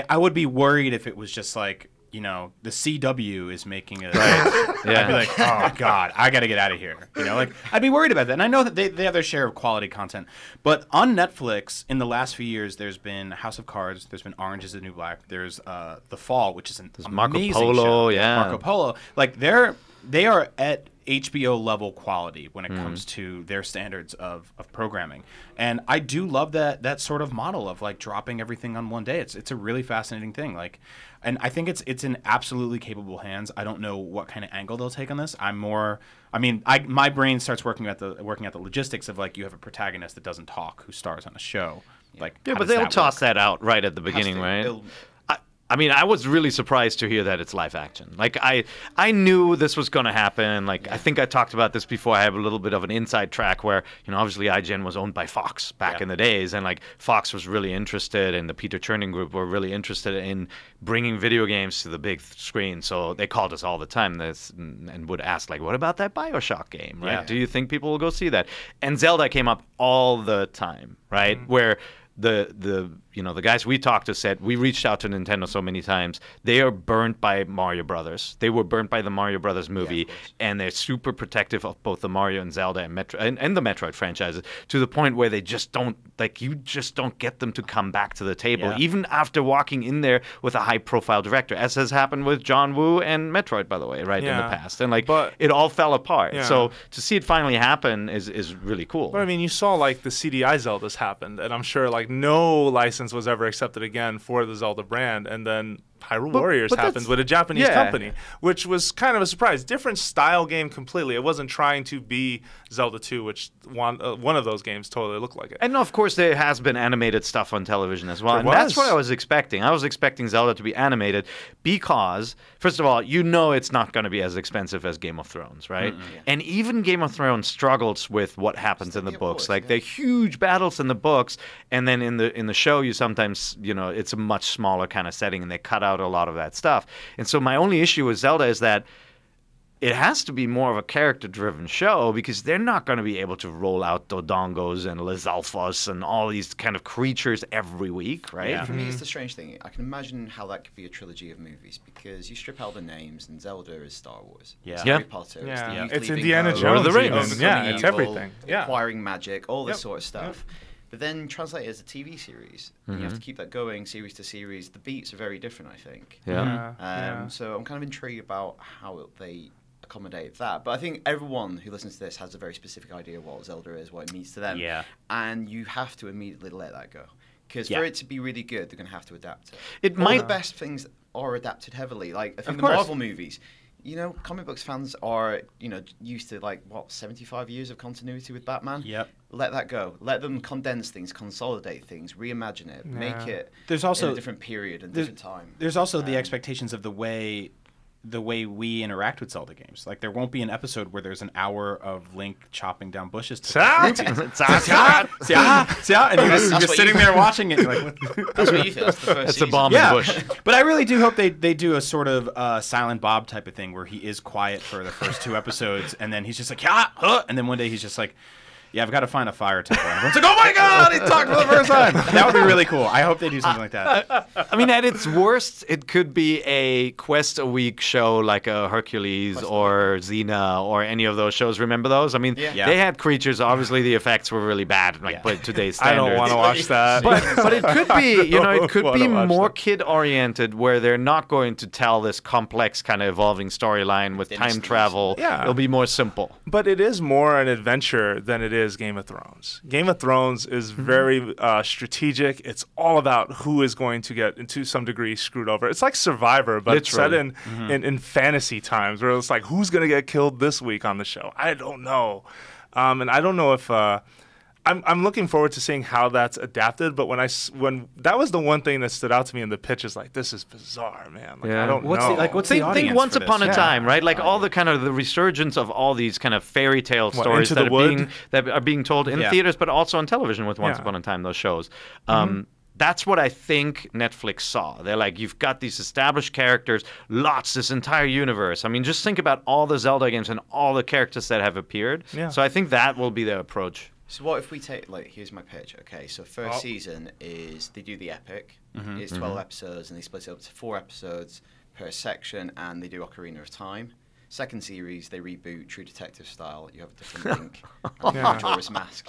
I would be worried if it was just like you know, the CW is making a. Yeah. I'd be like, oh God, I got to get out of here. You know, like I'd be worried about that. And I know that they have their share of quality content, but on Netflix in the last few years, there's been House of Cards, there's been Orange Is the New Black, there's The Fall, which is an amazing Marco Polo, show. yeah. Marco Polo, like they are at HBO level quality when it comes to their standards of programming. And I do love that sort of model of like dropping everything on one day. It's a really fascinating thing. Like, and I think it's in absolutely capable hands. I don't know what kind of angle they'll take on this. My brain starts working at the logistics of like, you have a protagonist that doesn't talk who stars on a show. Like, Yeah, how but does they'll that toss work? that out right at the beginning, right? I mean, I was really surprised to hear that it's live action. Like, I knew this was going to happen. Like, I think I talked about this before. I have a little bit of an inside track where, you know, obviously IGN was owned by Fox back in the days. And, like, Fox was really interested, and the Peter Cherning Group were really interested in bringing video games to the big screen. So they called us all the time and would ask, like, what about that BioShock game, right? Yeah. Do you think people will go see that? And Zelda came up all the time, right? Where the guys we talked to said, we reached out to Nintendo so many times, they are burnt by Mario Brothers. They were burnt by the Mario Brothers movie, and they're super protective of both the Mario and Zelda and the Metroid franchises, to the point where they just don't, like, you just don't get them to come back to the table, even after walking in there with a high-profile director, as has happened with John Woo and Metroid, by the way, right, in the past. And, like, it all fell apart. Yeah. So to see it finally happen is really cool. But I mean, you saw like the CDI Zeldas happened, and I'm sure like no license was ever accepted again for the Zelda brand, and then Hyrule Warriors happened with a Japanese company, which was kind of a surprise. Different style game completely. It wasn't trying to be Zelda 2, which one of those games totally looked like it. And of course, there has been animated stuff on television as well. That's what I was expecting. I was expecting Zelda to be animated because, first of all, you know it's not going to be as expensive as Game of Thrones, right? And even Game of Thrones struggles with what happens in the books. Like, they're huge battles in the books, and then in the show, you sometimes, you know, it's a much smaller kind of setting, and they cut out a lot of that stuff. And so my only issue with Zelda is that it has to be more of a character-driven show, because they're not going to be able to roll out Dodongos and Lizalfos and all these kind of creatures every week, right? Yeah. For me, it's the strange thing. I can imagine how that could be a trilogy of movies, because you strip out the names, and Zelda is Star Wars. It's Harry Potter. It's Indiana Lord of Jones. the Rings. It's everything. Acquiring magic, all this sort of stuff. But then translate it as a TV series. You have to keep that going series to series. The beats are very different, I think. So I'm kind of intrigued about how they accommodate that. But I think everyone who listens to this has a very specific idea of what Zelda is, what it means to them. And you have to immediately let that go. Because for it to be really good, they're going to have to adapt it. All the best things are adapted heavily. Like, I think the Marvel movies, you know, comic books fans are, you know, used to, like, 75 years of continuity with Batman? Let that go. Let them condense things, consolidate things, reimagine it, make it in a different period and different time. There's also the expectations of the way we interact with Zelda games. Like, there won't be an episode where there's an hour of Link chopping down bushes. And you're just sitting there watching it. You're like, what? That's what you feel. That's the first It's a bomb in the bush. But I really do hope they do a sort of Silent Bob type of thing where he is quiet for the first 2 episodes, and then he's just like, and then one day he's just like, yeah, I've got to find a fire temple. And everyone's like, oh my God, he talked for the first time. That would be really cool. I hope they do something like that. I mean, at its worst, it could be a quest-a-week show like a Hercules or Xena or any of those shows. Remember those? I mean, they had creatures. Obviously, the effects were really bad, like by today's standards. I don't want to watch that. But it could be, you know, it could be more kid-oriented, where they're not going to tell this complex kind of evolving storyline with time travel. It'll be more simple. But it is more an adventure than it is Game of Thrones. Game of Thrones is very strategic. It's all about who is going to get, to some degree, screwed over. It's like Survivor, but set in fantasy times, where it's like, who's going to get killed this week on the show? I don't know. And I don't know if... I'm looking forward to seeing how that's adapted, but when that was the one thing that stood out to me in the pitch, is like, this is bizarre, man. Like, I don't know. What's the audience think Once for Upon this? a Time, right? Like, all the kind of the resurgence of all these kind of fairy tale stories that are being told in theaters, but also on television with Once Upon a Time, those shows. That's what I think Netflix saw. They're like, you've got these established characters, this entire universe. I mean, just think about all the Zelda games and all the characters that have appeared. So I think that will be their approach. So what if we take, like, here's my pitch. Okay, so first season is, they do the epic. It's 12 episodes, and they split it up to 4 episodes. per section, and they do Ocarina of Time. Second series, they reboot True Detective style. You have a different Link and Majora's Mask.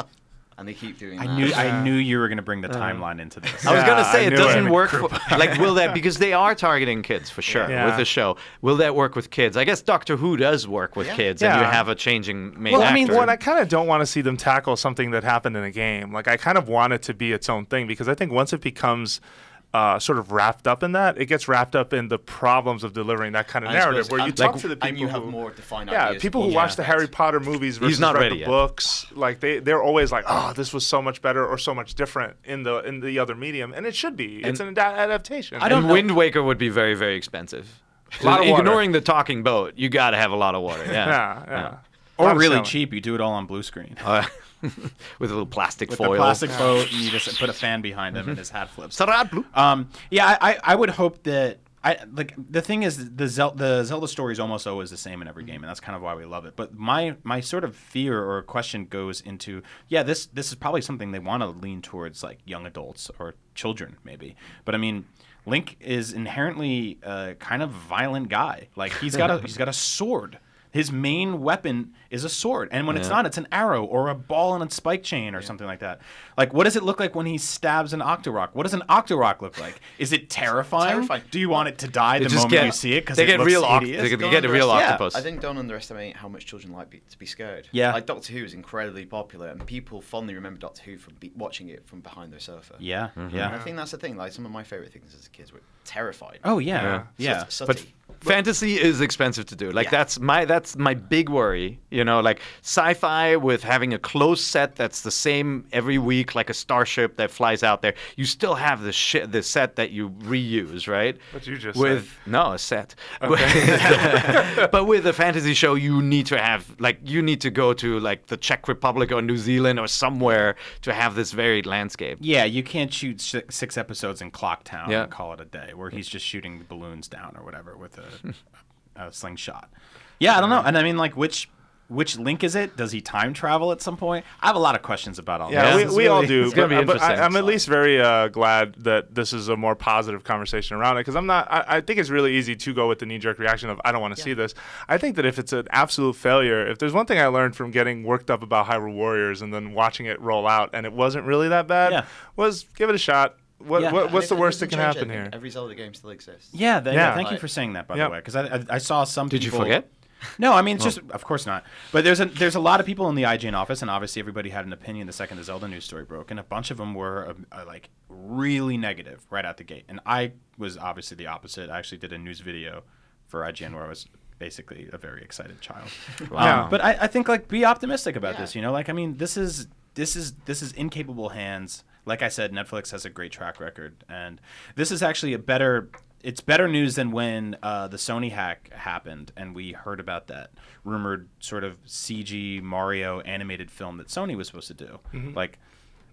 And they keep doing that. I knew you were going to bring the timeline into this. I was going to say, it doesn't it. work for, like, will that, because they are targeting kids for sure with the show. Will that work with kids? I guess Doctor Who does work with kids, and you have a changing main actor. I mean, I kind of don't want to see them tackle something that happened in a game. Like, I kind of want it to be its own thing, because I think once it becomes sort of wrapped up in that, it gets wrapped up in the problems of delivering that kind of narrative, where you talk to the people and you have who, more defined ideas. people who watch the Harry Potter movies versus read the books, like they're always like, oh, this was so much better or so much different in the other medium, and it should be. It's an adaptation. And Wind Waker would be very, very expensive. A lot of water. Ignoring the talking boat, you got to have a lot of water. Yeah. Or really cheap, you do it all on blue screen. With a little plastic with foil. With a plastic boat, and you just put a fan behind him, and his hat flips. Yeah, I would hope that the thing is the Zelda story is almost always the same in every game, and that's kind of why we love it. But my sort of fear or question goes into this is probably something they want to lean towards, like young adults or children maybe. But I mean, Link is inherently a kind of violent guy. Like he's got a sword. His main weapon is a sword, and when it's not, it's an arrow or a ball and a spike chain or something like that. Like, what does it look like when he stabs an Octorok? What does an Octorok look like? Is it terrifying? Do you want it to die the moment you see it because it looks hideous? They get a real octopus. I think don't underestimate how much children like to be scared. Yeah. Like Doctor Who is incredibly popular, and people fondly remember Doctor Who from watching it from behind their sofa. Yeah, And I think that's the thing. Like some of my favorite things as kids were terrified. Oh yeah. But fantasy is expensive to do. Like that's my big worry. You know, like sci-fi with having a closed set that's the same every week, like a starship that flies out there. You still have the set that you reuse, right? What you just said. No, a set. Okay. But with a fantasy show, you need to go to like the Czech Republic or New Zealand or somewhere to have this varied landscape. Yeah, you can't shoot 6 episodes in Clocktown and call it a day, where he's just shooting balloons down or whatever with a slingshot. Yeah, I don't know. And I mean, like, which Link is it? Does he time travel at some point? I have a lot of questions about all this. Yeah, we all do. It's going to be interesting. I'm at least very glad that this is a more positive conversation around it, because I think it's really easy to go with the knee-jerk reaction of, I don't want to see this. I think that if it's an absolute failure, if there's one thing I learned from getting worked up about Hyrule Warriors and then watching it roll out and it wasn't really that bad, was give it a shot. What's the worst that can happen here? Every Zelda game still exists. Yeah, thank you for saying that, by the way, because I saw some people... Did you forget? No, I mean, it's just, of course not. But there's a lot of people in the IGN office, and obviously everybody had an opinion the second the Zelda news story broke, and a bunch of them were like really negative right out the gate. And I was obviously the opposite. I actually did a news video for IGN where I was basically a very excited child. Wow. But I think, like, be optimistic about this. You know, like, I mean, this is incapable hands. Like I said, Netflix has a great track record, and this is actually it's better news than when the Sony hack happened and we heard about that rumored sort of CG Mario animated film that Sony was supposed to do. Mm-hmm. Like,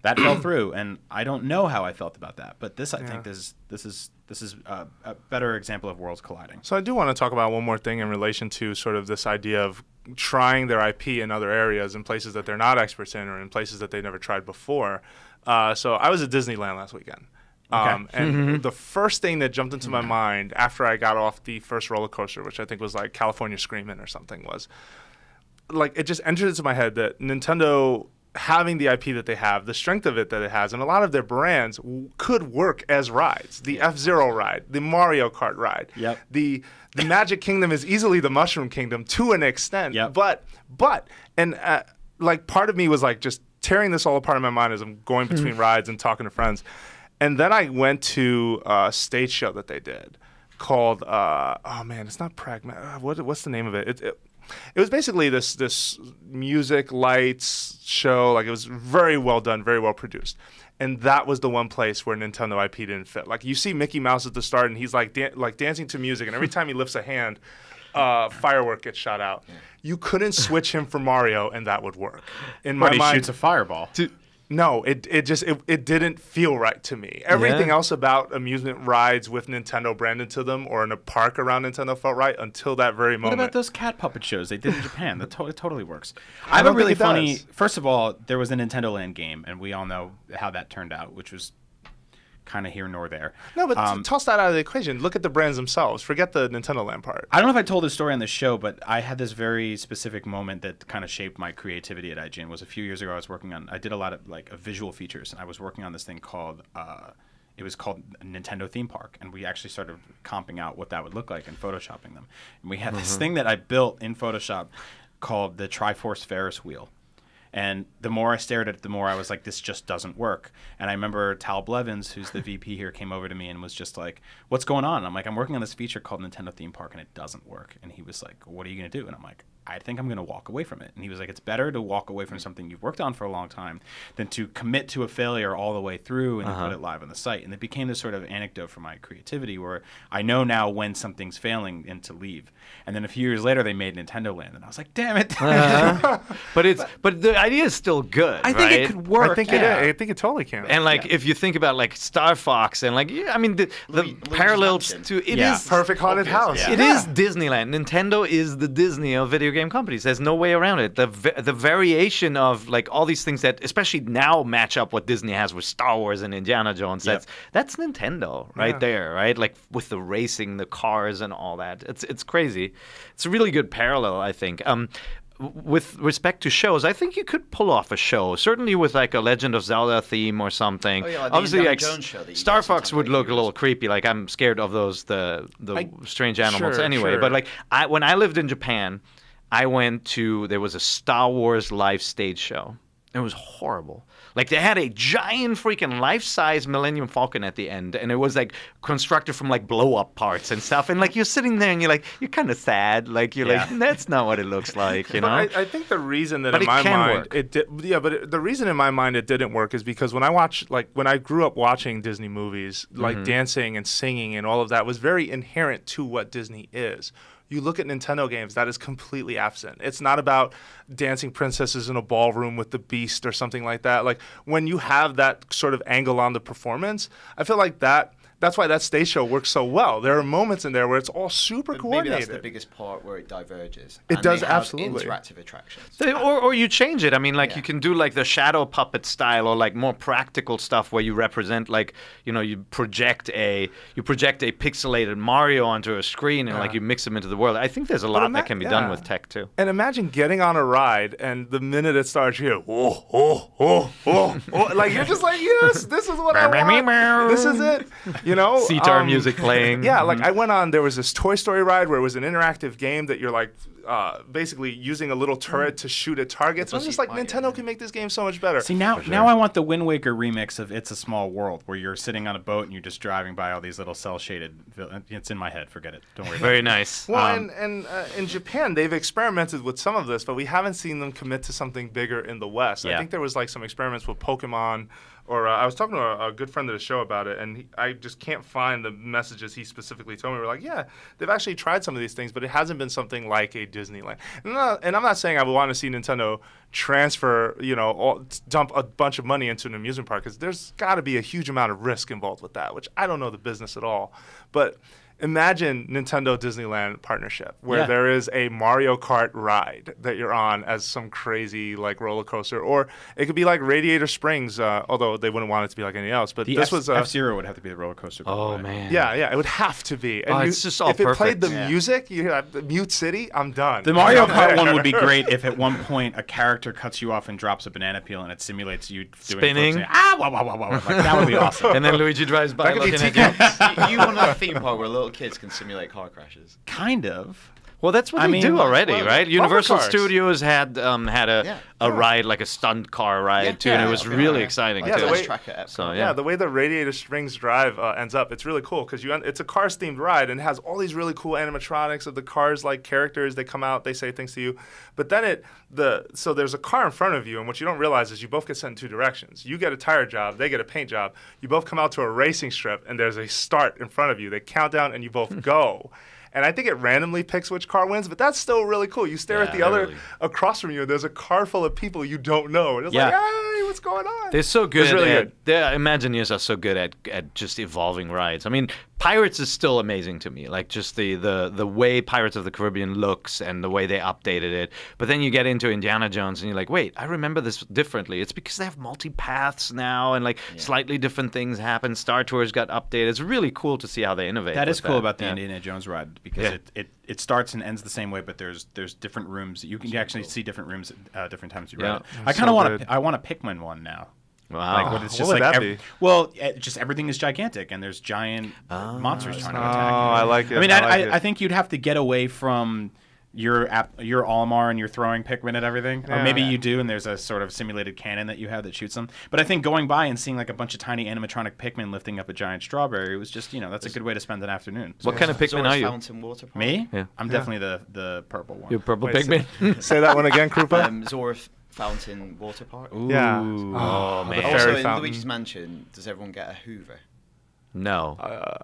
that fell through, and I don't know how I felt about that. But this, I think, this is a better example of worlds colliding. So I do want to talk about one more thing in relation to sort of this idea of trying their IP in other areas, in places that they're not experts in or in places that they never tried before. So I was at Disneyland last weekend. And the first thing that jumped into my mind after I got off the first roller coaster, which I think was like California Screamin' or something, was like, it just entered into my head that Nintendo, having the IP that they have, the strength of it that it has, and a lot of their brands could work as rides. The F-Zero ride, the Mario Kart ride, the Magic Kingdom is easily the Mushroom Kingdom to an extent. But like, part of me was like just tearing this all apart in my mind as I'm going between rides and talking to friends. And then I went to a stage show that they did called, it's not Pragma. What's the name of it? It was basically this music, lights show. Like, it was very well done, very well produced. And that was the one place where Nintendo IP didn't fit. Like, you see Mickey Mouse at the start, and he's like dancing to music, and every time he lifts a hand, firework gets shot out. You couldn't switch him for Mario, and that would work. In my mind, he shoots a fireball. No, it didn't feel right to me. Everything else about amusement rides with Nintendo branded to them or in a park around Nintendo felt right until that very moment. What about those cat puppet shows they did in Japan? It totally works. I have a really funny... First of all, there was a Nintendo Land game, and we all know how that turned out, which was kind of here nor there. No, but toss that out of the equation. Look at the brands themselves. Forget the Nintendo Land part. I don't know if I told this story on the show, but I had this very specific moment that kind of shaped my creativity at IGN. Was a few years ago. I did a lot of like visual features, and I was working on this thing called. It was called Nintendo Theme Park, and we actually started comping out what that would look like and photoshopping them. And we had this thing that I built in Photoshop called the Triforce Ferris wheel. And the more I stared at it, the more I was like, this just doesn't work. And I remember Tal Blevins, who's the VP here, came over to me and was just like, what's going on? And I'm like, I'm working on this feature called Nintendo Theme Park, and it doesn't work. And he was like, what are you going to do? And I'm like, I think I'm going to walk away from it. And he was like, it's better to walk away from something you've worked on for a long time than to commit to a failure all the way through and then put it live on the site. And it became this sort of anecdote for my creativity where I know now when something's failing and to leave. And then a few years later, they made Nintendo Land, and I was like, damn it. But the idea is still good. I think it could work. I think it totally can. And like if you think about like Star Fox and like I mean the parallels to it is Perfect haunted house. Yeah. It is Disneyland. Nintendo is the Disney of video game companies. There's no way around it. The variation of like all these things that especially now match up what Disney has with Star Wars and Indiana Jones. That's Nintendo right there, right? Like with the racing, the cars and all that. It's crazy. It's a really good parallel, I think. With respect to shows, I think you could pull off a show. Certainly with like a Legend of Zelda theme or something. Oh, yeah, like obviously, the like Jones show that you Star guys Fox would sometimes look a use. little creepy. Like I'm scared of those the strange animals Sure, anyway. sure. But like when I lived in Japan, I went to there was a Star Wars live stage show. It was horrible. Like they had a giant freaking life-size Millennium Falcon at the end, and it was like constructed from like blow-up parts and stuff. And like you're sitting there and you're kind of sad. Like you're like, that's not what it looks like, you know. But I think the reason that But in it my can mind work. it did, the reason in my mind it didn't work is because when I grew up watching Disney movies, like dancing and singing and all of that was very inherent to what Disney is. You look at Nintendo games, that is completely absent. It's not about dancing princesses in a ballroom with the Beast or something like that. Like when you have that sort of angle on the performance, I feel like that's why that stage show works so well. There are moments in there where it's all super coordinated. Maybe that's the biggest part where it diverges. It And does they have absolutely. interactive attractions. Or you change it. I mean, like you can do like the shadow puppet style or like more practical stuff where you represent like you project a pixelated Mario onto a screen and like you mix them into the world. I think there's a lot that can be done with tech too. And imagine getting on a ride and the minute it starts, you hear, like you're just like, yes, this is what I want. This is it. Sitar music playing. Yeah, like I went on, there was this Toy Story ride where it was an interactive game that you're like basically using a little turret to shoot at targets. I'm just like, Nintendo can make this game so much better. See, now I want the Wind Waker remix of It's a Small World, where you're sitting on a boat and you're just driving by all these little cell-shaded... It's in my head. Forget it. Don't worry about it. Very nice. Well, and in Japan, they've experimented with some of this, but we haven't seen them commit to something bigger in the West. I think there was like some experiments with Pokemon, or I was talking to a good friend of the show about it, and I just can't find the messages he specifically told me. We're like, yeah, they've actually tried some of these things, but it hasn't been something like a Disneyland. And I'm not saying I would want to see Nintendo transfer, dump a bunch of money into an amusement park, because there's got to be a huge amount of risk involved with that, which I don't know the business at all. But imagine Nintendo Disneyland partnership where there is a Mario Kart ride that you're on as some crazy like roller coaster, or it could be like Radiator Springs, although they wouldn't want it to be like anything else. But this was F-Zero would have to be the roller coaster. Oh man. Yeah, it would have to be. And it's just all if it played perfect. the music, you hear the Mute City, I'm done. The Mario Kart one would be great if at one point a character cuts you off and drops a banana peel and it simulates you doing Spinning. flips and, wow, wow, wow, wow. Like, that would be awesome. And then Luigi drives by That could be looking at you. You want a theme park where little kids can simulate car crashes. Kind of. Well, that's what they do already, right? bumper Universal cars. Studios had a ride, like a stunt car ride, too, and it was really exciting, Yeah, too. the way- So, Yeah, the way the Radiator Springs Drive ends up, it's really cool because it's a Cars-themed ride and it has all these really cool animatronics of the cars, like characters. They come out, they say things to you. But then so there's a car in front of you, and what you don't realize is you both get sent in two directions. You get a tire job, they get a paint job. You both come out to a racing strip, and there's a start in front of you. They count down, and you both go. And I think it randomly picks which car wins, but that's still really cool. You stare at the other across from you, and there's a car full of people you don't know. And it's like, hey, what's going on? They're so good. It's really good. Their Imagineers are so good at just evolving rides. I mean, Pirates is still amazing to me, like just the way Pirates of the Caribbean looks and the way they updated it. But then you get into Indiana Jones and you're like, wait, I remember this differently. It's because they have multi-paths now and like slightly different things happen. Star Tours got updated. It's really cool to see how they innovate. That is cool about the Yeah. Indiana Jones ride because it starts and ends the same way, but there's different rooms. You can actually see different rooms at different times you ride it. I kind of want a Pikmin one now. Wow. Like, it's What just would like that be? well, just everything is gigantic and there's giant monsters trying to attack you. I like it. I mean, like it. I think you'd have to get away from your Olimar and you're throwing Pikmin at everything, or maybe you do, and there's a sort of simulated cannon that you have that shoots them. But I think going by and seeing like a bunch of tiny animatronic Pikmin lifting up a giant strawberry was just that's a good way to spend an afternoon. What kind of Pikmin are you? Fountain Water Park. Me? Yeah. I'm definitely the purple one. You're purple Wait, Pikmin? Say that one again, Krupa. Zora Fountain Water Park. Yeah. Oh, man. the Also, fairy in fountain. Luigi's Mansion, does everyone get a Hoover? No.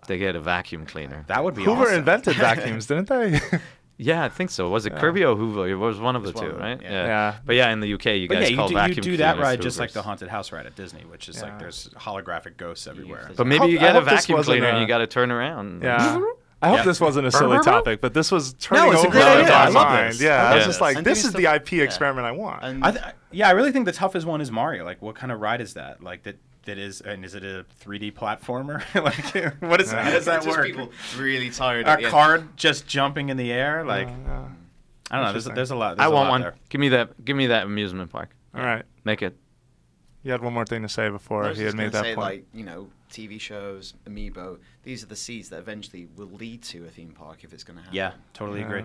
They get a vacuum cleaner. That would be Hoover awesome. invented vacuums, didn't they? Yeah, I think so. Was it Kirby or Hoover? It was one of the It was two, one of them, right? yeah. Yeah. But yeah, in the UK, you But guys yeah, call you vacuum do that cleaners ride just like Hoovers. the haunted house ride at Disney, which is like there's holographic ghosts everywhere. But maybe I you hope- I get a hope this vacuum wasn't cleaner and a- you got to turn around. Yeah. I hope this wasn't a silly topic, but this was turning it's a over great in idea. my I love mind. this. Yeah, I I love was this. just like, And this doing is the stuff- IP yeah. experiment I want. And I really think the toughest one is Mario. Like, what kind of ride is that? Like that is, and is it a 3D platformer? Like, what is how does that just work? people really tired. at the A end. card just jumping in the air, like I don't know. There's a lot. I there's a want lot one. there. Give me that amusement park. All right. Make it. You had one more thing to say I before was he had just made gonna that say, point. like, TV shows, Amiibo. These are the seeds that eventually will lead to a theme park if it's going to happen. Yeah, totally agree.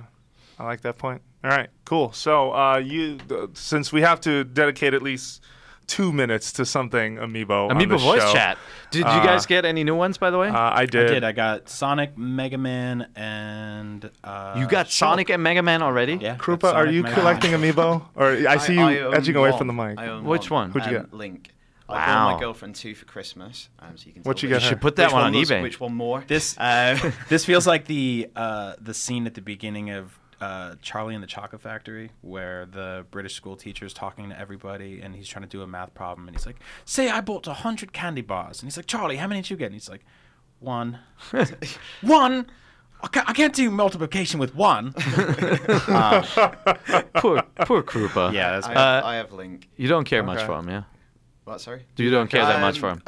I like that point. All right, cool. So since we have to dedicate at least 2 minutes to something Amiibo on Amiibo this voice show. chat. Did you guys get any new ones, by the way? I did. I did. I got Sonic, Mega Man, and you got Sonic and Mega Man already? Yeah. Krupa, got are Sonic, you Mega collecting Amiibo? Or I see you own edging away one. from the mic. I own Which one? Who'd you get? Link. Wow. I bought my girlfriend 2 for Christmas, so you can. What'd tell you which- get her? You should put that which one on was- eBay. Which one more? This this feels like the scene at the beginning of Charlie and the Chocolate Factory, where the British school teacher is talking to everybody, and he's trying to do a math problem, and he's like, "Say I bought 100 candy bars," and he's like, "Charlie, how many did you get?" And he's like, "1." One. I can't do multiplication with 1. Poor Krupa. Yeah, that's I have Link. You don't care much Okay. for him, yeah? What? Sorry. You don't care that much for him?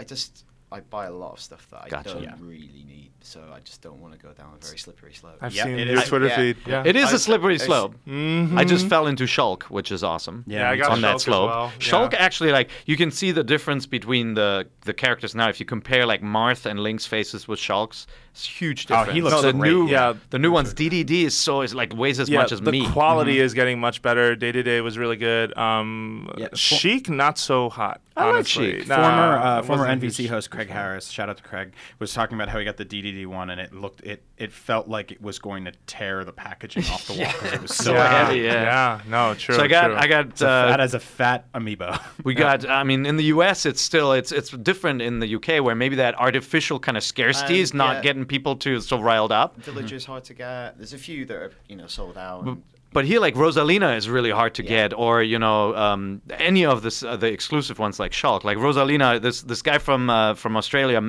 I buy a lot of stuff that I Gotcha. don't Yeah. really need, so I just don't want to go down a very slippery slope. I've Yeah, seen it your is. Twitter Yeah. feed. Yeah. It is I- a slippery I- slope. I just fell into Shulk, which is awesome. Yeah, I got on Shulk that as slope. well. Shulk Yeah. actually, like, you can see the difference between the characters now. If you compare like Marth and Link's faces with Shulk's, it's a huge Oh, difference. he looks the great. new, Yeah. the new one's DDD is like weighs as much as the me. quality is getting much better. Day to Day was really good. Yeah, Chic, not so hot. I like honestly. Chic. Nah, it Former wasn't NVC huge. host Craig Harris, shout out to Craig, was talking about how he got the DDD one, and it felt like it was going to tear the packaging off the wall because it was so yeah, heavy, yeah. No, true. So I got true. fat as a fat amiibo. we got. I mean, in the US, it's still it's different in the UK, where maybe that artificial kind of scarcity is not yeah. getting people to so riled up. Villager's hard to get. There's a few that are sold out. and- But here, like Rosalina is really hard to get, or any of the exclusive ones like Shulk. Like Rosalina, this guy from Australia,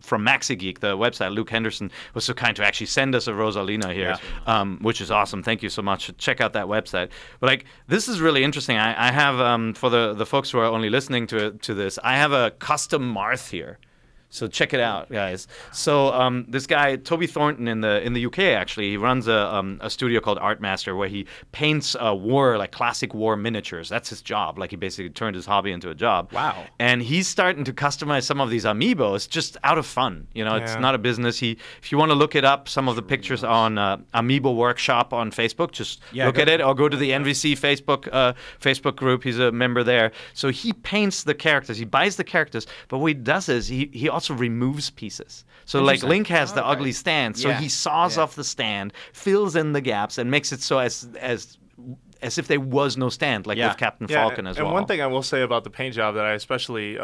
from Maxi Geek, the website, Luke Henderson, was so kind to actually send us a Rosalina here, which is awesome. Thank you so much. Check out that website. But like this is really interesting. I have for the folks who are only listening to this, I have a custom Marth here. So check it out, guys. So this guy, Toby Thornton in the UK, actually, he runs a studio called Artmaster where he paints classic war miniatures. That's his job. Like he basically turned his hobby into a job. Wow. And he's starting to customize some of these amiibos just out of fun. It's not a business. If you want to look it up, some of the pictures on Amiibo Workshop on Facebook, just look at it, or go to the NVC Facebook group. He's a member there. So he paints the characters. He buys the characters, but what he does is he also removes pieces. So like Link has the ugly stand, so he saws off the stand, fills in the gaps, and makes it so as as if there was no stand, like with Captain Falcon as well. And one thing I will say about the paint job that I especially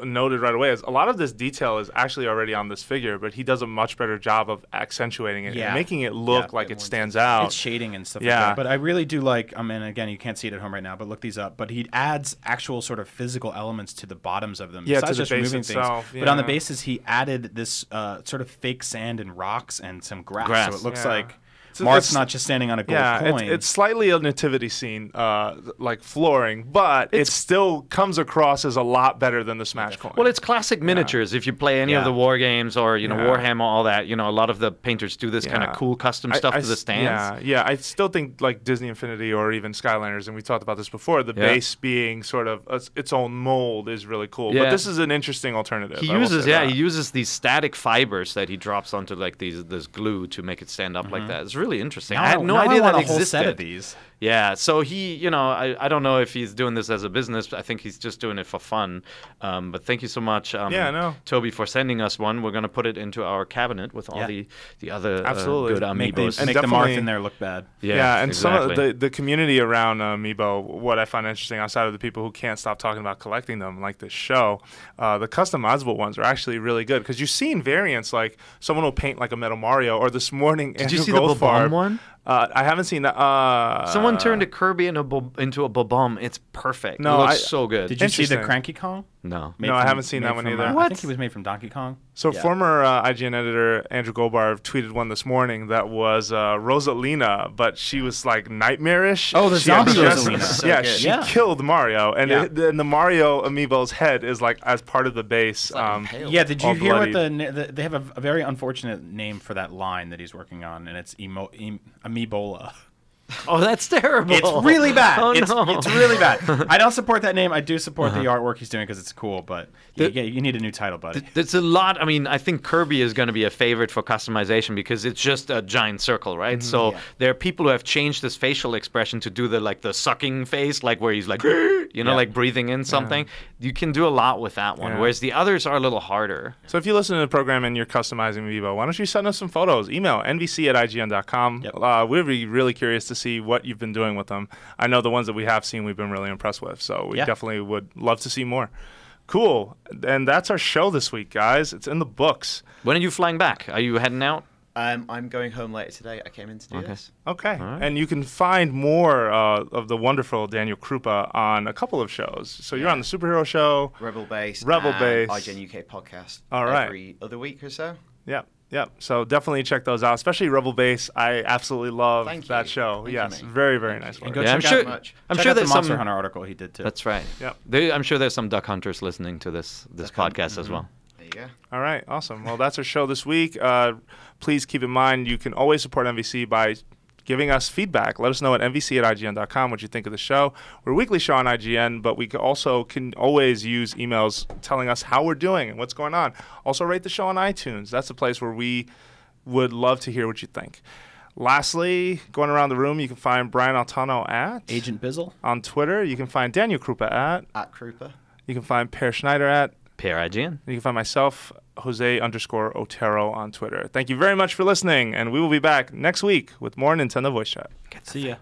noted right away is a lot of this detail is actually already on this figure, but he does a much better job of accentuating it and making it look like it stands out. It's shading and stuff like that. But I really do like, I mean, again, you can't see it at home right now, but look these up. But he adds actual sort of physical elements to the bottoms of them. Yeah, besides to the just base removing itself. things. But on the bases, he added this sort of fake sand and rocks and some grass. So it looks like Marth's not just standing on a gold coin. It's slightly a nativity scene, like flooring, but it still comes across as a lot better than the Smash coin. Well, it's classic miniatures. If you play any of the war games or Warhammer, all that, a lot of the painters do this kind of cool custom stuff to the stands. Yeah. I still think like Disney Infinity or even Skylanders, and we talked about this before. The base being sort of its own mold is really cool. But this is an interesting alternative. He uses these static fibers that he drops onto like this glue to make it stand up like that. It's really interesting. I had no idea that existed. Whole set of these. Yeah, so he, I don't know if he's doing this as a business. I think he's just doing it for fun. But thank you so much, Toby, for sending us one. We're going to put it into our cabinet with all the other good amiibos. And make the Marth in there look bad. Yeah, and some of the community around amiibo, what I find interesting outside of the people who can't stop talking about collecting them, like this show, the customizable ones are actually really good because you've seen variants like someone will paint like a Metal Mario, or this morning Did you see the Bob-omb one? I haven't seen that. Someone turned a Kirby into a Bob-omb. It's perfect. No, it looks so good. Did you see the Cranky Kong? No. No, I haven't seen that one either. I think he was made from Donkey Kong. So former IGN editor Andrew Goldbar tweeted one this morning that was Rosalina, but she was like nightmarish. Oh, the zombie Rosalina. She killed Mario, and the Mario amiibo's head is like as part of the base. Did you hear what they have a very unfortunate name for that line that he's working on, and it's Amiibola. Oh, that's terrible. It's really bad. Oh, it's really bad. I don't support that name. I do support the artwork he's doing because it's cool, but you need a new title, buddy. There's a lot. I mean, I think Kirby is going to be a favorite for customization because it's just a giant circle, right? So there are people who have changed his facial expression to do the sucking face, like where he's like, like breathing in something. You can do a lot with that one, whereas the others are a little harder. So if you listen to the program and you're customizing Amiibo, why don't you send us some photos? Email nvc@ign.com. We'd be really curious to see what you've been doing with them. I know the ones that we have seen we've been really impressed with, so we definitely would love to see more. Cool. And that's our show this week, guys. It's in the books. When are you flying back? Are you heading out? I'm going home later today. I came in to do this. Okay. Right. And you can find more of the wonderful Daniel Krupa on a couple of shows. So you're on the Superhero Show, Rebel Base, ign UK podcast. All right. Every other week or so. Yeah. So definitely check those out, especially Rebel Base. I absolutely love that show. Thank you, very, very nice one. I'm sure there's some Monster Hunter article he did too. That's right. Yeah. I'm sure there's some duck hunters listening to this podcast as well. There you go. All right, awesome. Well, that's our show this week. Please keep in mind you can always support NVC by giving us feedback. Let us know at nvc@ign.com what you think of the show. We're a weekly show on IGN, but we also can always use emails telling us how we're doing and what's going on. Also, rate the show on iTunes. That's a place where we would love to hear what you think. Lastly, going around the room, you can find Brian Altano at Agent Bizzle. On Twitter, you can find Daniel Krupa at Krupa. You can find Per Schneider at Per IGN. You can find myself, Jose_Otero on Twitter. Thank you very much for listening, and we will be back next week with more Nintendo Voice Chat. See ya.